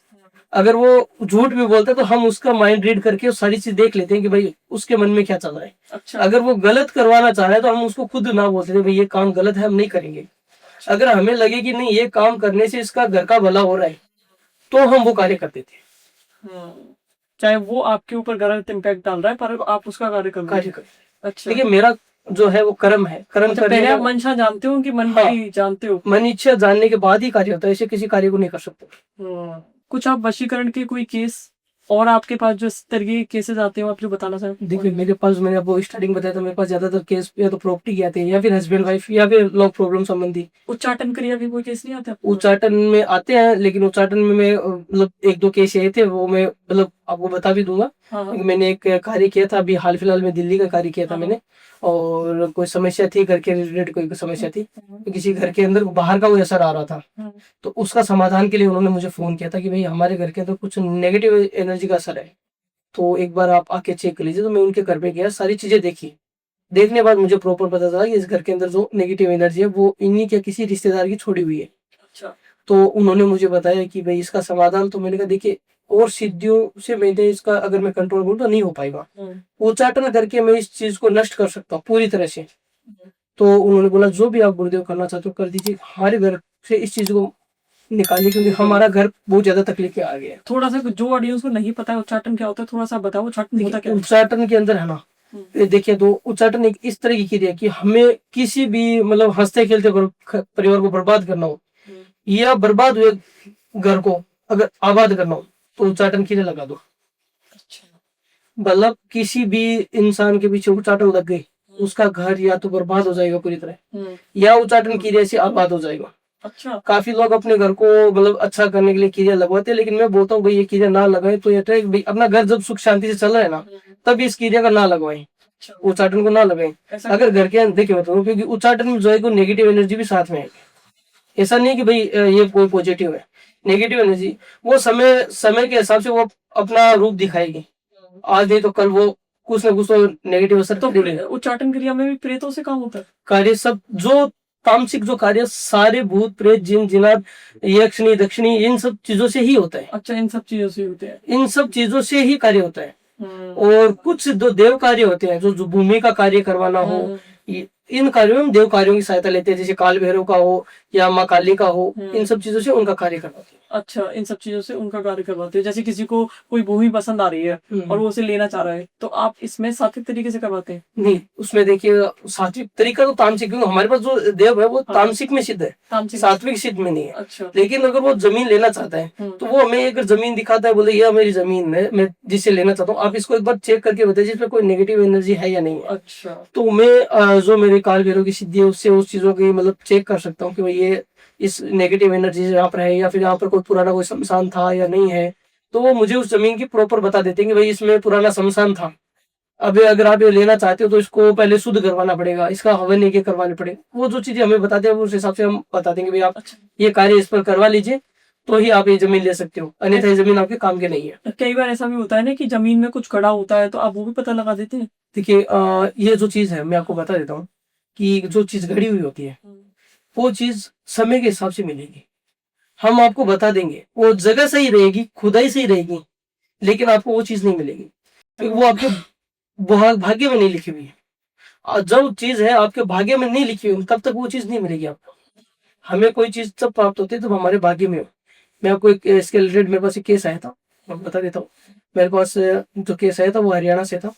अगर वो झूठ भी बोलता है तो हम उसका माइंड रीड करके सारी चीज देख लेते हैं कि भाई उसके मन में क्या चल रहा है। अच्छा, अगर वो गलत करवाना चाह रहा है तो हम उसको खुद ना बोलते थे भाई ये काम गलत है, हम नहीं करेंगे। अगर हमें लगे कि नहीं ये काम करने से इसका घर का भला हो रहा है तो हम वो कार्य करते थे। चाहे वो आपके ऊपर गलत इम्पैक्ट डाल रहा है पर आप उसका कार्य कर रहे कार्य हो। करते। अच्छा, देखिए मेरा जो है वो कर्म है, कर्म अच्छा, करने पहले आप का मंशा जानते हो कि मन हाँ, बुद्धि जानते हो। मन इच्छा जानने के बाद ही कार्य होता है, ऐसे किसी कार्य को नहीं कर सकते। कुछ आप वशीकरण के कोई केस और आपके पास जो इस तरीके के केसेस आते हो आप जो बताना चाहें। देखिए मेरे पास, मैंने आपको स्टार्टिंग बताया था, मेरे पास ज्यादातर केस या तो प्रॉपर्टी के आते हैं या फिर हस्बैंड वाइफ या फिर लव प्रॉब्लम संबंधी। उच्चाटन क्रिया भी कोई केस नहीं आता आपको? उच्चाटन में आते हैं, लेकिन उच्चाटन में मैं मतलब एक दो केस ये थे, वो मैं मतलब आपको बता भी दूंगा। हाँ, मैंने एक कार्य किया था अभी हाल फिलहाल में, दिल्ली का कार्य किया था हाँ, मैंने। और कोई समस्या थी घर के रिलेटेड, कोई समस्या थी, तो किसी घर के अंदर बाहर का कोई असर आ रहा था, हाँ, तो उसका समाधान के लिए उन्होंने मुझे फोन किया था कि भाई हमारे घर के अंदर कुछ नेगेटिव एनर्जी का असर है, तो एक बार आप आके चेक कर लीजिए। तो मैं उनके घर पे गया, सारी चीजें देखी, देखने के बाद मुझे प्रॉपर पता चला कि इस घर के अंदर जो नेगेटिव एनर्जी है वो इन्हीं के किसी रिश्तेदार की छोड़ी हुई है। अच्छा, तो उन्होंने मुझे बताया कि भाई इसका समाधान, तो मैंने कहा देखिए और सिद्धियों से मैंने इसका अगर मैं कंट्रोल करूँ तो नहीं हो पाएगा, उच्चाटन करके मैं इस चीज को नष्ट कर सकता हूँ पूरी तरह से। तो उन्होंने बोला जो भी आप गुरुदेव करना चाहते हो कर दीजिए, हमारे घर से इस चीज को निकालिए, क्योंकि हमारा घर बहुत ज्यादा तकलीफ में आ गया है। थोड़ा सा जो ऑडियंस को नहीं पता है उच्चाटन क्या होता है, थोड़ा सा बताओ उच्चाटन होता क्या है। उच्चाटन के अंदर है ना, ये देखिए तो उच्चाटन एक इस तरह की क्रिया है कि हमें किसी भी मतलब हंसते खेलते परिवार को बर्बाद करना हो या बर्बाद हुए घर को अगर आबाद करना हो तो उच्चाटन क्रिया लगा दो। अच्छा, मतलब किसी भी इंसान के पीछे उच्चाटन लग गई, उसका घर या तो बर्बाद हो जाएगा पूरी तरह या उच्चाटन क्रिया से आबाद हो जाएगा। अच्छा, काफी लोग अपने घर को मतलब अच्छा करने के लिए क्रिया लगवाते हैं, लेकिन मैं बोलता हूँ भाई ये क्रिया ना लगाए तो ये भाई अपना घर जब सुख शांति से चल रहा है ना तब इस क्रिया का ना लगवाएं, अच्छा, उच्चाटन को ना लगाएं। ऐसा अगर घर के अंदर देखिए बताऊँ, क्योंकि उच्चाटन में जो है नेगेटिव एनर्जी भी साथ में है। ऐसा नहीं है कि भाई ये कोई पॉजिटिव है, नेगेटिव एनर्जी वो समय समय के हिसाब से वो अपना रूप दिखाएगी, आज नहीं तो कल वो कुछ ना कुछ तो नेगेटिव असर तो करेगी। उच्चाटन क्रिया में भी प्रेतों से काम होता है। कार्य सब जो तामसिक जो कार्य सारे भूत प्रेत जिन जिनात यक्षिणी दक्षिणी इन सब चीजों से ही होता है। अच्छा, इन सब चीजों से होते हैं। इन सब चीजों से ही कार्य होता है। और कुछ जो देव कार्य होते हैं, जो भूमि का कार्य करवाना हो, इन कार्यों में देव कार्यों की सहायता लेते हैं, जैसे काल भैरव का हो या माँ काली का हो, इन सब चीजों से उनका कार्य करवाते हैं। अच्छा, इन सब चीजों से उनका कार्य करवाते हैं। जैसे किसी को कोई भूमि पसंद आ रही है और वो उसे लेना चाह रहा है तो आप इसमें सात्विक तरीके से करवाते हैं। नहीं, उसमें देखिए सात्विक तरीका तो तामसिक, क्योंकि हमारे पास जो देव है वो तामसिक में सिद्ध है, सात्विक सिद्ध में नहीं है। अच्छा, लेकिन अगर वो जमीन लेना चाहता है तो वो हमें अगर जमीन दिखाता है, बोले ये मेरी जमीन है, मैं जिसे लेना चाहता हूँ, आप इसको एक बार चेक करके बताइए जिसमें कोई नेगेटिव एनर्जी है या नहीं है। अच्छा, तो मैं जो मेरे काल भैरव की सिद्धि है उससे उस चीजों की मतलब चेक कर सकता हूँ कि भाई ये इस नेगेटिव एनर्जी यहाँ पर है या फिर यहाँ पर कोई पुराना कोई शमशान था या नहीं है। तो वो मुझे उस जमीन की प्रॉपर बता देते हैं कि भाई इसमें पुराना शमशान था, अभी अगर आप ये लेना चाहते हो तो इसको पहले शुद्ध करवाना पड़ेगा, इसका हवन ये करवाने पड़ेगा। वो जो चीजें हमें बताते हैं उस हिसाब से हम बताते हैं कि भाई आप ये कार्य इस पर करवा लीजिए तो ही आप ये जमीन ले सकते हो, अन्यथा ये जमीन आपके काम की नहीं है। कई बार ऐसा भी होता है ना कि जमीन में कुछ गड़ा होता है तो आप वो भी पता लगा देते हैं। देखिए ये जो चीज है मैं आपको बता देता हूँ कि जो चीज गड़ी हुई होती है वो चीज समय के हिसाब से मिलेगी, हम आपको बता देंगे, वो जगह सही रहेगी, खुदाई सही रहेगी, लेकिन आपको वो चीज नहीं मिलेगी क्योंकि वो आपके भाग्य में नहीं लिखी हुई है। और जो चीज है आपके भाग्य में नहीं लिखी हुई तब तक वो चीज नहीं मिलेगी आपको। हमें कोई चीज तब प्राप्त होती है जब हमारे भाग्य में हो। मैं आपको एक इसके रिलेटेड मेरे पास एक केस आया था, मैं बता देता हूँ। मेरे पास जो केस आया था वो हरियाणा से था।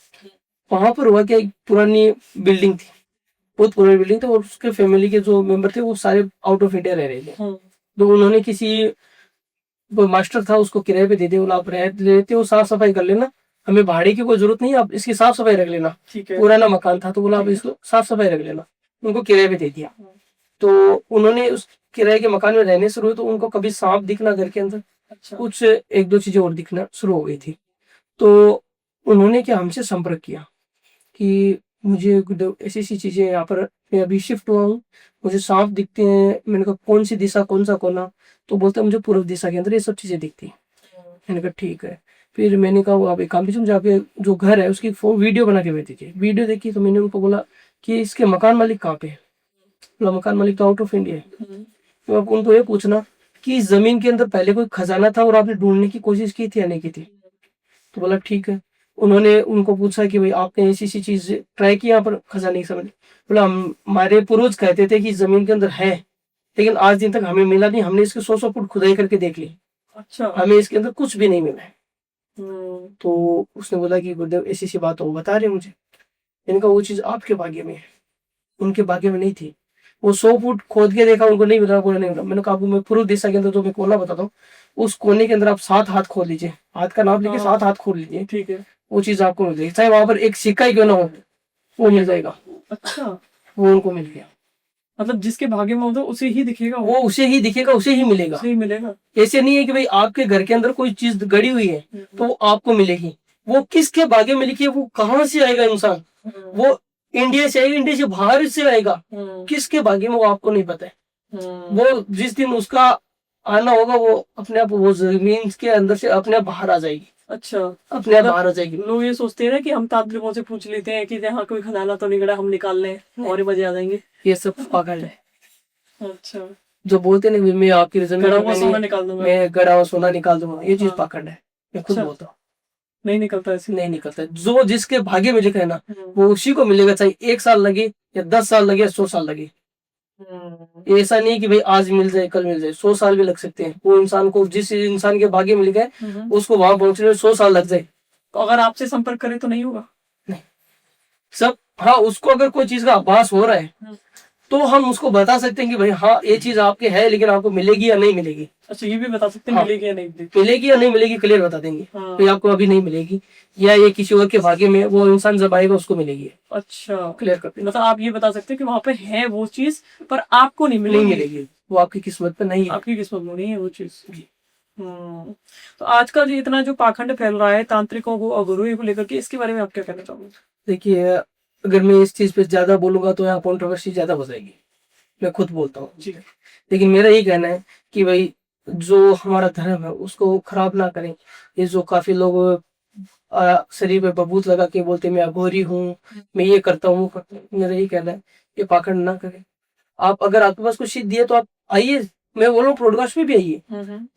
वहां पर हुआ क्या, एक पुरानी बिल्डिंग थी, बहुत पुरानी बिल्डिंग थी, और उसके फैमिली के जो मेंबर थे वो सारे आउट ऑफ इंडिया रह रहे थे। तो उन्होंने किसी मास्टर था उसको किराए पे दे दिया, बोला आप रहते हो साफ सफाई कर लेना, हमें भाड़े की कोई जरूरत नहीं, आप इसकी साफ सफाई रख लेना। पुराना मकान था तो बोला आप इसको साफ सफाई रख लेना, उनको किराए पे दे दिया। तो उन्होंने उस किराए के मकान में रहने शुरू हुए तो उनको कभी सांप दिखना घर के अंदर, अच्छा। कुछ एक दो चीजें और दिखना शुरू हो गई थी। तो उन्होंने क्या हमसे संपर्क किया कि मुझे ऐसी ऐसी चीजें यहाँ पर, मैं अभी शिफ्ट हुआ हूँ, मुझे सांप दिखते हैं। मैंने कहा कौन सी दिशा, कौन सा कोना? तो बोलते हैं मुझे पूर्व दिशा के अंदर ये सब चीजें दिखती हैं। मैंने कहा ठीक है। फिर मैंने कहा वो आप एक काम कीजिए, मुझे आपके जो घर है उसकी वीडियो बना के भेज दीजिए। वीडियो देखी तो मैंने उनको बोला कि इसके मकान मालिक कहाँ पे है? बोला मकान मालिक तो आउट ऑफ इंडिया है। तो आप उनको ये पूछना कि इस जमीन के अंदर पहले कोई खजाना था और आपने ढूंढने की कोशिश की थी या नहीं की थी? तो बोला ठीक है। उन्होंने उनको पूछा कि भाई आपने ऐसी ऐसी चीज ट्राई की यहाँ पर खजाने की समझ? बोला हमारे पूर्वज कहते थे कि इस जमीन के अंदर है, लेकिन आज दिन तक हमें मिला नहीं। हमने इसके 100 फुट खुदाई करके देख ली, अच्छा। हमें इसके अंदर कुछ भी नहीं मिला है। हम्म, तो उसने बोला कि गुरुदेव ऐसी सी बात वो बता रहे मुझे। मैंने कहा वो चीज आपके भाग्य में है, उनके भाग्य में नहीं थी। वो 100 फुट खोद के देखा, उनको नहीं मिला, बोला नहीं मिला। मैंने कहा आपको मैं पूर्व दिशा के अंदर जो मैं कोना बताता हूँ, उस कोने के अंदर आप 7 हाथ खोद लीजिए, हाथ का नाप लेके हाँ। 7 हाथ खोद लीजिए, ठीक है। वो चीज आपको मिल जाएगी। चाहे वहां पर एक सिक्का ही क्यों ना हो, वो मिल जाएगा। अच्छा, वो उनको मिल गया। मतलब जिसके भाग्य में होता है उसे ही दिखेगा, वो उसे ही दिखेगा, उसे ही मिलेगा। उसे ही मिलेगा। ऐसे नहीं है कि भाई आपके घर के अंदर कोई चीज गड़ी हुई है तो वो आपको मिलेगी। वो किसके भाग्य में लिखी है, वो कहाँ से आएगा इंसान? वो इंडिया से आएगा, इंडिया से बाहर से आएगा, किसके भाग्य में वो आपको नहीं पता है। वो जिस दिन उसका आना होगा, वो अपने आप वो जमीन के अंदर से अपने आप बाहर आ जाएगी, अच्छा, अपने आप बाहर आ जाएगी। लोग ये सोचते हैं ना कि हम तांत्रिकों से पूछ लेते हैं कि यहाँ कोई खजाना तो नहीं गड़ा, हम निकाल लें और ही मजे आ जाएंगे। ये सब पागल है अच्छा, जो बोलते नहीं मैं आपकी जमीन गड़ा में हुआ सोना निकाल दूंगा। मैं गड़ा हुआ सोना निकाल दूंगा, ये चीज हाँ। पाखंड है। मैं खुद अच्छा। बोलता हूँ नहीं निकलता ऐसे। नहीं निकलता है। जो जिसके भाग्य में लिखा है ना, हम्म, वो उसी को मिलेगा, चाहे 1 साल लगे या 10 साल लगे या 100 साल लगे। हम्म, ऐसा नहीं है कि भाई आज मिल जाए कल मिल जाए, 100 साल भी लग सकते हैं। वो इंसान को, जिस इंसान के भाग्य में लिखा है उसको वहां पहुंचने में 100 साल लग जाए। तो अगर आपसे संपर्क करें तो नहीं होगा? नहीं सब, हाँ उसको अगर कोई चीज का आभास हो रहा है तो हम उसको बता सकते हैं कि भाई हाँ ये चीज आपके है, लेकिन आपको मिलेगी या नहीं मिलेगी। अच्छा, ये भी बता सकते हैं हाँ। मिलेगी या नहीं मिलेगी। मिलेगी या नहीं मिलेगी क्लियर बता देंगे। हाँ। तो आपको अभी नहीं मिलेगी, या ये किसी और के भाग्य में, वो इंसान जब आएगा उसको मिलेगी। अच्छा, क्लियर कर मतलब आप ये बता सकते हैं कि वहां पे है वो चीज, पर आपको नहीं नहीं मिलेगी। मिलेगी, वो आपकी किस्मत पे नहीं है। आपकी किस्मत में नहीं है वो चीज। तो आजकल ये इतना जो पाखंड फैल रहा है तांत्रिकों को और गुरुओं को लेकर के, इसके बारे में आप क्या कहना चाहोगे? देखिए अगर मैं इस चीज पे ज्यादा बोलूंगा तो यहाँ कॉन्ट्रोवर्सी ज्यादा हो जाएगी, मैं खुद बोलता हूँ। जी। लेकिन मेरा यही कहना है कि भाई जो हमारा धर्म है उसको खराब ना करें। ये जो काफी लोग शरीर पे बबूत लगा के बोलते मैं अघोरी हूँ, मैं ये करता हूँ वो करता हूँ, मेरा यही कहना है ये पाखंड ना करें। आप अगर आपके पास कुछ सिद्धि है तो आप आइए, मैं बोल रहा हूँ प्रोडकास्ट में भी आइए,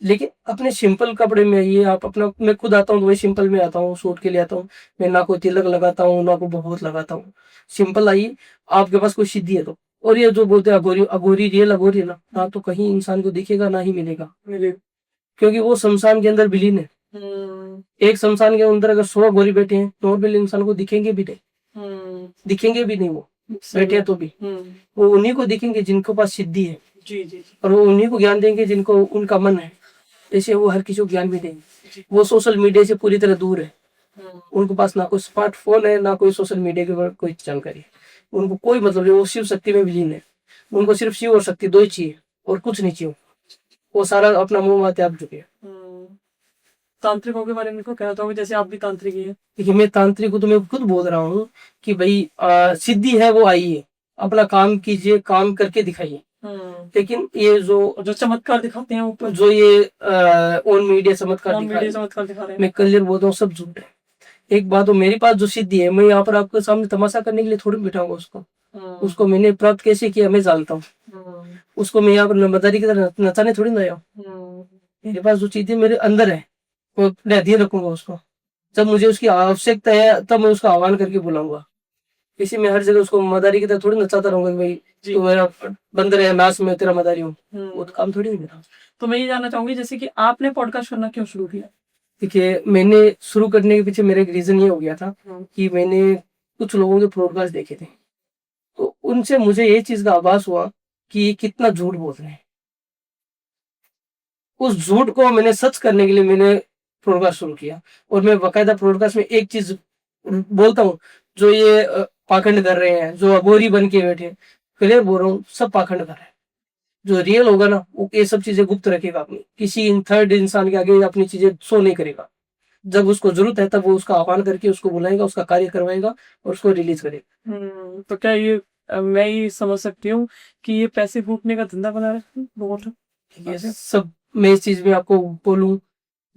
लेकिन अपने सिंपल कपड़े में आइए। आप अपना, मैं खुद आता हूँ तो वही सिंपल में आता हूँ, सूट के लिए आता हूँ। मैं ना कोई तिलक लगाता हूँ ना कोई बबूत लगाता हूँ, सिंपल आइए। आपके पास कोई सिद्धि है तो। और ये जो बोलते हैं अघोरी, अघोरी रियल अघोरी ना तो कहीं इंसान को दिखेगा ना ही मिलेगा, क्योंकि वो शमशान के अंदर विलीन है। एक शमशान के अंदर अगर 100 अघोरी बैठे हैं नॉर्मल इंसान को दिखेंगे भी नहीं, दिखेंगे भी नहीं। वो बैठे हैं तो भी वो उन्हीं को दिखेंगे जिनके पास सिद्धि है। जी जी। और वो उन्हीं को ज्ञान देंगे जिनको उनका मन है। ऐसे वो हर किसी को ज्ञान भी देंगे। वो सोशल मीडिया से पूरी तरह दूर है, उनके पास ना कोई स्मार्टफोन है ना कोई सोशल मीडिया के बारे कोई जानकारी है। उनको कोई मतलब नहीं, वो शिव शक्ति में विलीन है। उनको सिर्फ शिव और शक्ति दो ही चाहिए और कुछ नहीं चाहिए। वो सारा अपना मोह माया त्याग चुके हैं। तांत्रिकों के बारे में को कहना चाहोगे, जैसे आप भी तांत्रिक ही है? देखिए मैं तांत्रिक हूँ तो मैं खुद बोल रहा हूँ कि भाई सिद्धि है वो आइए, अपना काम कीजिए, काम करके दिखाइए। लेकिन ये जो चमत्कार दिखाते हैं ऊपर, जो ये ऑन मीडिया चमत्कार चमत्कार दिखा रहे हैं, मैं क्लियर बोलता हूँ सब झूठ है। एक बात हो, मेरे पास जो सिद्धि है मैं यहाँ पर आपके सामने तमाशा करने के लिए थोड़ी बिठाऊंगा उसको। उसको मैंने प्राप्त कैसे किया मैं जानता हूँ। उसको मैं यहाँ पर नंबरदारी की तरह नचाने थोड़ी ना आया हूँ। मेरे पास जो चीजें मेरे अंदर है वो अपने अधीन रखूंगा उसको। जब मुझे उसकी आवश्यकता है तब मैं उसका आह्वान करके बुलाऊंगा। इसी में हर जगह उसको मदारी की तरह थोड़ी नचाता रहूंगा कि भाई तू मेरा बंदर है, नाच में तेरा मदारी हूँ। वो तो काम थोड़ी नहीं मेरा। तो मैं ये जानना चाहूंगी जैसे कि आपने पॉडकास्ट करना क्यों शुरू किया? देखिए मैंने शुरू करने के पीछे मेरा एक रीजन ये हो गया था कि मैंने कुछ लोगों के पॉडकास्ट देखे थे, तो उनसे मुझे ये चीज का आभास हुआ कि ये कितना झूठ बोल रहे हैं। उस झूठ को मैंने सच करने के लिए मैंने पॉडकास्ट शुरू किया। और मैं बाकायदा पॉडकास्ट में एक चीज बोलता हूँ, जो ये पाखंड कर रहे हैं, जो अघोरी बन के बैठे, क्लियर बोल रहा हूँ, सब पाखंड कर रहे हैं। जो रियल होगा ना वो ये सब चीजें गुप्त रखेगा, अपनी किसी थर्ड इंसान के आगे अपनी चीजें शो नहीं करेगा। जब उसको जरूरत है तब वो उसका आह्वान करके उसको बुलाएगा, उसका कार्य करवाएगा और उसको रिलीज करेगा। तो क्या ये मैं ये समझ सकती हूँ कि ये पैसे फूटने का धंधा बना रहे हैं बहुत? ये सब मैं इस चीज में आपको बोलूं,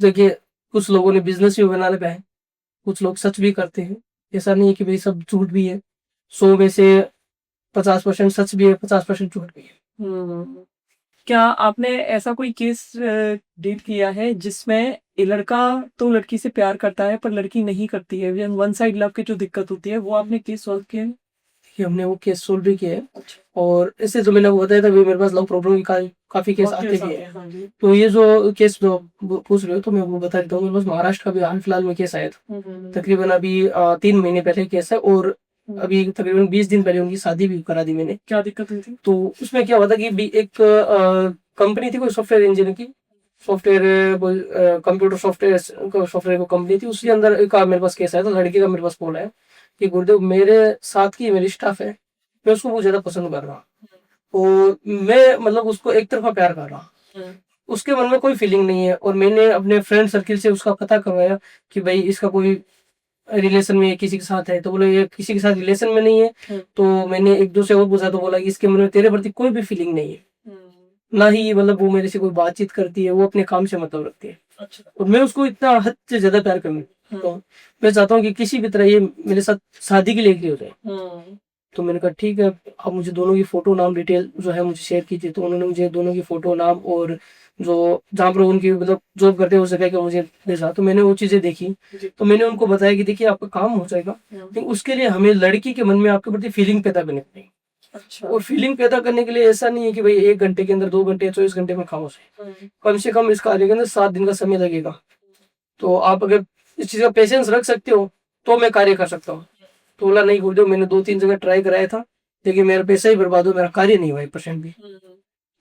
देखिए कुछ लोगों ने बिजनेस भी बनाने पे है, कुछ लोग सच भी करते हैं। ऐसा नहीं है कि भाई सब झूठ भी है, 100 में से 50% सच भी है, 50% झूठ भी है। क्या आपने ऐसा कोई केस डील किया है जिसमें ये लड़का तो लड़की से प्यार करता है पर लड़की नहीं करती है, वन साइड लव की जो दिक्कत होती है, वो आपने केस सॉल्व किया है? कि हमने वो केस सोल्व भी किया है। अच्छा। और इससे जो मैंने आपको बताया था भी मेरे पास लव प्रॉब्लम की काफी केस बहुत आते केस भी आते है। हैं, हाँ जी। तो ये जो केस जो पूछ रहे हो तो मैं वो बता देता हूँ। मेरे पास महाराष्ट्र का भी हाल फिलहाल में केस आया था, तकरीबन अभी 3 महीने पहले केस है। और अभी तकरीबन 20 दिन पहले उनकी शादी भी करा दी मैंने। क्या दिक्कत हुई थी? तो उसमें क्या हुआ था कि एक कंपनी थी, कोई सॉफ्टवेयर इंजीनियर की, सॉफ्टवेयर कंप्यूटर सॉफ्टवेयर को कंपनी थी, उसके अंदर एक मेरे पास केस आया था। लड़के का मेरे पास कॉल आया कि गुरुदेव मेरे साथ की मेरी स्टाफ है, मैं उसको बहुत ज्यादा पसंद कर रहा हूँ और मैं मतलब उसको एक तरफा प्यार कर रहा हूँ, उसके मन में कोई फीलिंग नहीं है। और मैंने अपने फ्रेंड सर्किल से उसका पता करवाया कि भाई इसका कोई रिलेशन में किसी के साथ है, तो बोले ये किसी के साथ रिलेशन में नहीं है। तो मैंने एक दो से और पूछा तो बोला कि इसके मन में तेरे प्रति कोई भी फीलिंग नहीं है, ना ही मतलब वो मेरे से कोई बातचीत करती है, वो अपने काम से मतलब रखती है। अच्छा। और मैं उसको इतना हद से ज्यादा प्यार करता हूँ, मैं चाहता हूँ कि किसी भी तरह ये मेरे साथ शादी के लिए एग्री हो जाए। तो मैंने कहा ठीक है, आप मुझे दोनों की फोटो नाम डिटेल जो है मुझे शेयर कीजिए। तो उन्होंने मुझे दोनों की फोटो नाम और जो जहाँ पर उनकी मतलब जॉब करते हैं उस जगह का मुझे भेजा। तो मैंने वो चीजें देखी, तो मैंने उनको बताया कि देखिए आपका काम हो जाएगा, लेकिन उसके लिए हमें लड़की के मन में आपके प्रति फीलिंग पैदा करनी पड़ेगी। अच्छा। और फीलिंग पैदा करने के लिए ऐसा नहीं है कि भाई 1 घंटे के अंदर, 2 घंटे, 24 घंटे में खाओ कम से कम इस कार्य के अंदर 7 दिन का समय लगेगा। तो आप अगर इस चीज का पेशेंस रख सकते हो तो मैं कार्य कर सकता हूँ। तो बोला नहीं गुरुदेव, मैंने 2-3 जगह ट्राई कराया था, लेकिन मेरा पैसा ही बर्बाद हो, मेरा कार्य नहीं हुआ 1% भी।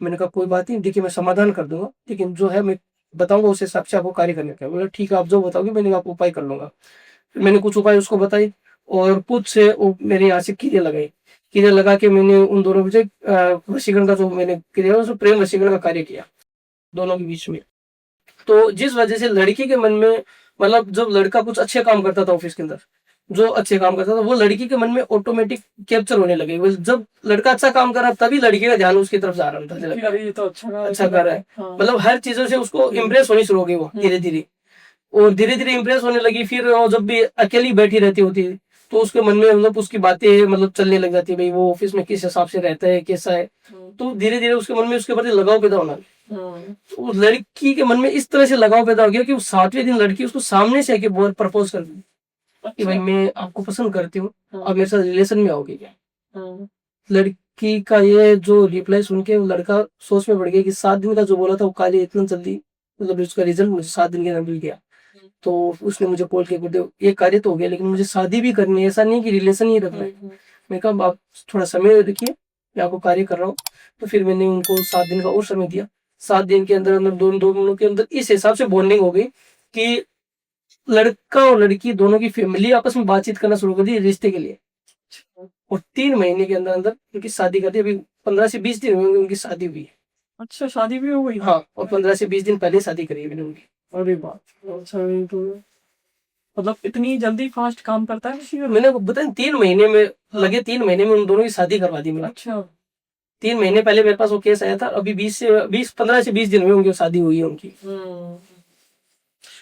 मैंने कहा कोई बात नहीं, देखिए मैं समाधान कर दूंगा, लेकिन जो है मैं बताऊंगा उस हिसाब से आपको कार्य करने का। बोला ठीक है, आप जो बताओगे मैंने आपको उपाय कर लूंगा। फिर मैंने कुछ उपाय उसको बताई और कुछ से वो मेरे यहाँ से कीड़े लगाई। कीड़े लगा के मैंने उन दोनों से वशीकरण का जो मैंने क्रिया उसको प्रेम वशीकरण का कार्य किया दोनों के बीच में। तो जिस वजह से लड़की के मन में मतलब जब लड़का कुछ अच्छे काम करता था ऑफिस के अंदर, जो अच्छे काम करता था वो लड़की के मन में ऑटोमेटिक कैप्चर होने लगे। जब लड़का अच्छा काम कर रहा तभी लड़की का ध्यान उसकी तरफ जा रहा था, अरे ये तो अच्छा कर रहा है, हाँ। मतलब हर चीजों से उसको इम्प्रेस होनी शुरू हो गई वो धीरे धीरे। और धीरे धीरे इम्प्रेस होने लगी। फिर वो जब भी अकेली बैठी रहती होती है तो उसके मन में मतलब उसकी बातें मतलब चलने लग जाती है, भाई वो ऑफिस में किस हिसाब से रहता है, कैसा है। तो धीरे धीरे उसके मन में उसके प्रति लगाव पैदा होना। तो उस लड़की के मन में इस तरह से लगाव पैदा हो गया कि वो 7वें दिन लड़की उसको सामने से आके प्रपोज कर दी कि भाई मैं आपको पसंद करती हूँ, आप मेरे साथ रिलेशन में आओगे क्या। लड़की का ये जो रिप्लाई सुन के लड़का सोच में पड़ गया कि 7 दिन का जो बोला था वो कार्य इतना जल्दी, मतलब उसका रिजल्ट मुझे 7 दिन के अंदर मिल गया। तो उसने मुझे कॉल किया, गुरुदेव ये कार्य तो हो गया लेकिन मुझे शादी भी करनी है, ऐसा नहीं कि रिलेशन ही रखना है। मैं कहा आप थोड़ा समय रखिए, मैं आपको कार्य कर रहा हूँ। तो फिर मैंने उनको 7 दिन का और समय दिया। 7 दिन के अंदर अंदर दोनों के अंदर इस हिसाब से बॉन्डिंग हो गई कि लड़का और लड़की दोनों की फैमिली आपस में बातचीत करना शुरू कर दी रिश्ते के लिए। और 3 महीने के अंदर अंदर उनकी शादी कर दी। अभी 15 से 20 दिन हुए उनकी शादी हुई है। अच्छा, शादी भी हो गई? हाँ, और 15 से 20 दिन पहले शादी करी है मैंने उनकी। अरे बात, अच्छा। तो मतलब इतनी जल्दी फास्ट काम करता है किसी का? मैंने बताया 3 महीने में लगे, 3 महीने में उन दोनों की शादी करवा दी मैंने। अच्छा। 3 महीने पहले मेरे पास वो केस आया था, अभी 15 से 20 दिन में उनकी शादी हुई है उनकी।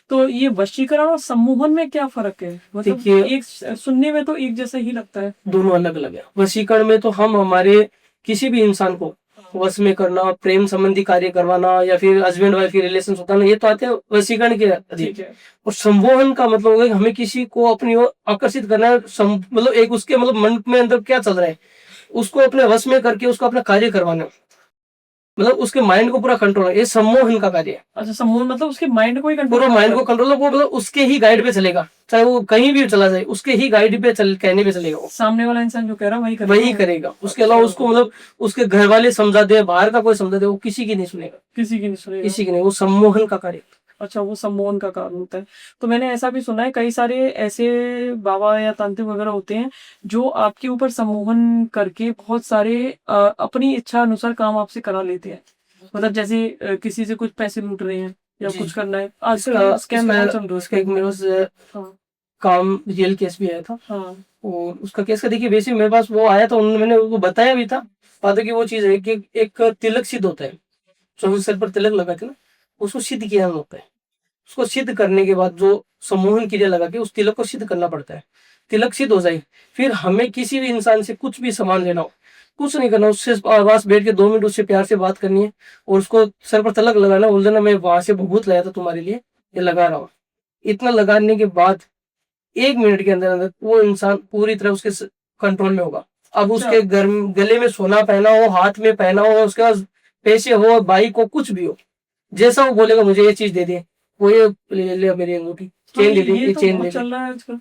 तो ये वशीकरण और सम्मोहन में क्या फर्क है? मतलब देखिए, एक सुनने में तो एक जैसा ही लगता है। दोनों अलग अलग है। वशीकरण में तो हम हमारे किसी भी इंसान को वश में करना, प्रेम संबंधी कार्य करवाना या फिर हस्बैंड वाइफ के रिलेशन होता है, ये तो आते हैं वशीकरण के अधीन। और संमोहन का मतलब होगा कि हमें किसी को अपनी ओर आकर्षित करना है, मतलब एक उसके मतलब मन में अंदर क्या चल रहा है उसको अपने वश में करके उसको अपना कार्य करवाना, मतलब उसके माइंड को पूरा कंट्रोल है, ये सम्मोहन का कार्य है। अच्छा, सम्मोहन मतलब उसके माइंड को ही कंट्रोल, पूरा माइंड को कंट्रोल, वो मतलब उसके ही गाइड पे चलेगा, चाहे वो कहीं भी चला जाए उसके ही गाइड पे कहने पे चलेगा। सामने वाला इंसान जो कह रहा है वही करेगा। उसके अलावा उसको मतलब उसके घर वाले समझा दे, बाहर का कोई समझा दे, वो किसी की नहीं सुनेगा, किसी की नहीं सुनेगा। किसी की नहीं। वो सम्मोहन का कार्य। अच्छा, वो सम्मोहन का कारण होता है। तो मैंने ऐसा भी सुना है, कई सारे ऐसे बाबा या तांत्रिक वगैरह होते हैं जो आपके ऊपर सम्मोहन करके बहुत सारे अपनी इच्छा अनुसार काम आपसे करा लेते हैं। मतलब जैसे किसी से कुछ पैसे लूट रहे हैं या जी कुछ जी। करना है, आज इसका स्कैम इसका बहुत चल रहा इसका एक मेरे पास है। हाँ काम रियल केस भी आया था, हाँ और उसका केस का देखिए बेसिक मेरे पास वो आया था, उन्होंने मैंने वो बताया भी था। बात है कि वो चीज है कि एक तिलक सिद्ध होता है, जो सिर पर तिलक लगा के ना, उसको सिद्ध किया होता है। उसको सिद्ध करने के बाद जो सम्मोहन क्रिया लगा के उस तिलक को सिद्ध करना पड़ता है। तिलक सिद्ध हो जाए, फिर हमें किसी भी इंसान से कुछ भी सामान लेना हो, कुछ नहीं करना, उससे पास बैठ के 2 मिनट उससे प्यार से बात करनी है, और उसको सर पर तिलक लगाना, बोल देना मैं वहां से भभूत लाया था तुम्हारे लिए, ये लगा रहा हूँ। इतना लगाने के बाद 1 मिनट के अंदर अंदर वो इंसान पूरी तरह उसके कंट्रोल में होगा। अब अच्छा उसके गले में सोना पहना हो, हाथ में पहना हो, उसके पास पैसे हो, बाइक हो, कुछ भी हो, जैसा वो बोलेगा मुझे ये चीज दे दे, वो ये ले ले मेरी अंगूठी, हाँ, चेन ले दे, ये ये तो चेन बहुत ले दे, चल रहा है आजकल।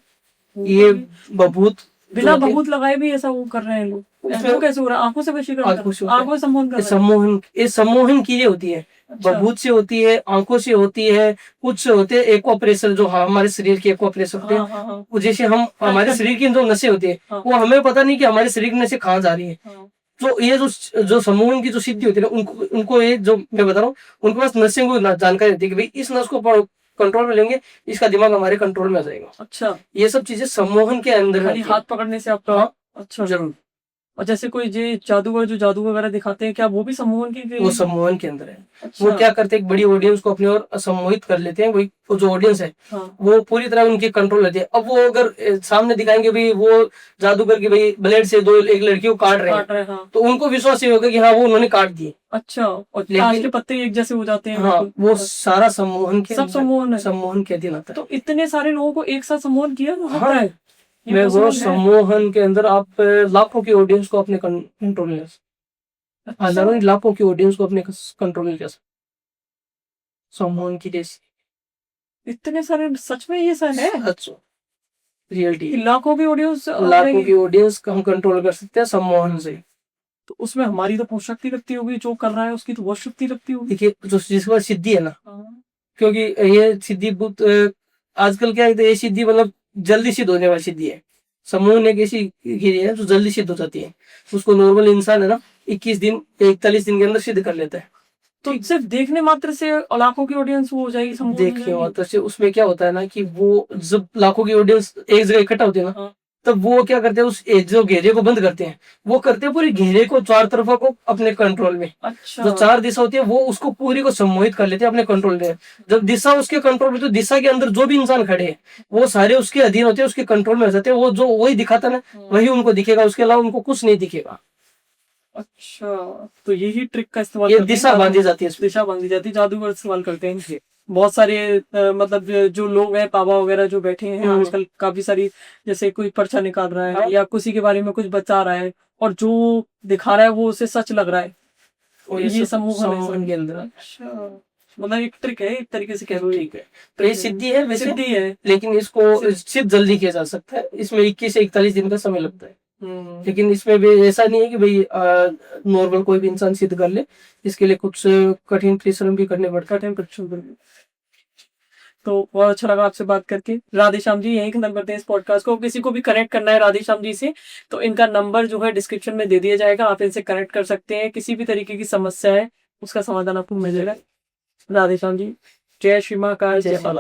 ये बभूत जो बिना होती है, भभूत लगाए भी ऐसा वो कर रहे हैं लोग। ऐसा उसमें कैसे हो रहा है? आंखों से वशीकरण कर आंखों रहे से हैं, होता है। आंखों से सम्मोहन कर ये रहे हैं। सम्मोहन, ये सम्मोहन क्रिया होती है, अच्छा बभूत से होती है, आंखों से होती है, कुछ से होते हैं एक्वा प्रेशर, जो हमारे शरीर के एक्वा प्रेशर होते हैं। हाँ हाँ हाँ वो जैसे हम हमारे शरीर की जो नसें होती है, हाँ वो हमें पता नहीं कि हमारे शरीर की नसें कहाँ जा रही है। हाँ। तो ये जो सम्मोहन की जो सिद्धि होती है ना, उनको उनको ये जो मैं बता रहा हूँ, उनके पास नसों को जानकारी होती है कि भाई इस नस को कंट्रोल में लेंगे, इसका दिमाग हमारे कंट्रोल में आ जाएगा। अच्छा, ये सब चीजें सम्मोहन के अंदर खाली आती है। हाथ पकड़ने से आपका? हाँ अच्छा। जरूर, और जैसे कोई ये जादूगर जो जादू वगैरह दिखाते हैं, क्या वो भी सम्मोहन की वो क्रिया? सम्मोहन के अंदर है। वो अच्छा क्या करते हैं, एक बड़ी ऑडियंस को अपनी ओर सम्मोहित कर लेते हैं, वही वो जो ऑडियंस है हाँ वो पूरी तरह उनके कंट्रोल रहती है। अब वो अगर सामने दिखाएंगे भाई वो जादूगर की भाई ब्लेड से एक लड़की को काट रहे हैं, काट रहे हैं। हाँ तो उनको विश्वास ये होगा कि हाँ वो उन्होंने काट दिए, अच्छा, और ताश लेकिन के पत्ते एक जैसे हो जाते हैं हाँ बिल्कुल। वो सारा सम्मोहन के सब सम्मोहन है। सम्मोहन के अधीन आता है। तो इतने सारे लोगों को एक साथ सम्मोहन किया जा सकता हाँ, है? ये मैं वो पॉसिबल है? सम्मोहन के अंदर आप लाखों की ऑडियंस को अपने कंट्रोल में, अच्छा, हजारों नहीं, लाखों की ऑडियंस को अपने कंट्रोल में कर सकते, सम्मोहन की जैसी इतने सारे सच में ये सब है? रियलिटी। लाखों की ऑडियंस लाखों की ऑडियंस को हम कंट्रोल कर सकते हैं सम्मोहन से। तो उसमें हमारी तो बहुत शक्ति लगती होगी, जो कर रहा है उसकी तो बहुत शक्ति लगती होगी। देखिए जो जिसके पास सिद्धि है ना, हाँ, क्योंकि ये सिद्धि बहुत आजकल क्या है, तो ये सिद्धि मतलब जल्दी सिद्ध होने वाली सिद्धि है। सम्मोहन एक ऐसी क्रिया है जो जल्दी सिद्ध हो जाती है, उसको नॉर्मल इंसान है ना 21 दिन 41 दिन के अंदर सिद्ध कर लेता है। तो सिर्फ देखने मात्र से लाखों की ऑडियंस वो हो जाएगी, सम्मोहन हो देखिए जाएगी? मतलब से उसमें क्या होता है ना कि वो जब लाखों की ऑडियंस एक जगह इकट्ठा होती है ना, हाँ, तब वो क्या करते हैं, उस जो घेरे को बंद करते हैं, वो करते हैं पूरी घेरे को, चार तरफा को अपने कंट्रोल में। अच्छा जो चार दिशा होती है वो उसको पूरी को सम्मोहित कर लेते हैं अपने कंट्रोल में। जब दिशा उसके कंट्रोल में, तो दिशा के अंदर जो भी इंसान खड़े हैं वो सारे उसके अधीन होते हैं, उसके कंट्रोल में हो जाते हैं। वो जो वही दिखाता ना वही उनको दिखेगा, उसके अलावा उनको कुछ नहीं दिखेगा। अच्छा, तो यही ट्रिक का इस्तेमाल ये करते हैं दिशा बांधी जाती है इसमें। दिशा बांधी जाती है, जादूगर इस्तेमाल करते हैं इनके। बहुत सारे मतलब जो लोग हैं, बाबा वगैरह जो बैठे हैं आजकल, काफी सारी, जैसे कोई पर्चा निकाल रहा है या किसी के बारे में कुछ बता रहा है, और जो दिखा रहा है वो उसे सच लग रहा है, और ये सम्मोहन है सम्मोहन के अंदर अच्छा, मतलब एक ट्रिक है, एक तरीके से कह लो। ठीक है, तो ये सिद्धि है वैसे, सिद्धि है। लेकिन इसको सिद्ध जल्दी किया जा सकता है। इसमें 21 से 41 दिन का समय लगता है, लेकिन इसमें भी ऐसा नहीं है कि भाई नॉर्मल कोई भी इंसान सिद्ध कर ले। इसके लिए कुछ कठिन परिश्रम भी करने पड़ता है। कठिन परिश्रम करके। तो बहुत अच्छा लगा आपसे बात करके। राधे श्याम जी, यही खत्म करते हैं इस पॉडकास्ट को। किसी को भी कनेक्ट करना है राधे श्याम जी से, तो इनका नंबर जो है डिस्क्रिप्शन में दे दिया जाएगा, आप इनसे कनेक्ट कर सकते हैं। किसी भी तरीके की समस्या है उसका समाधान आपको मिलेगा। राधे श्याम जी, जय श्री महाकाल, जय बालाजी।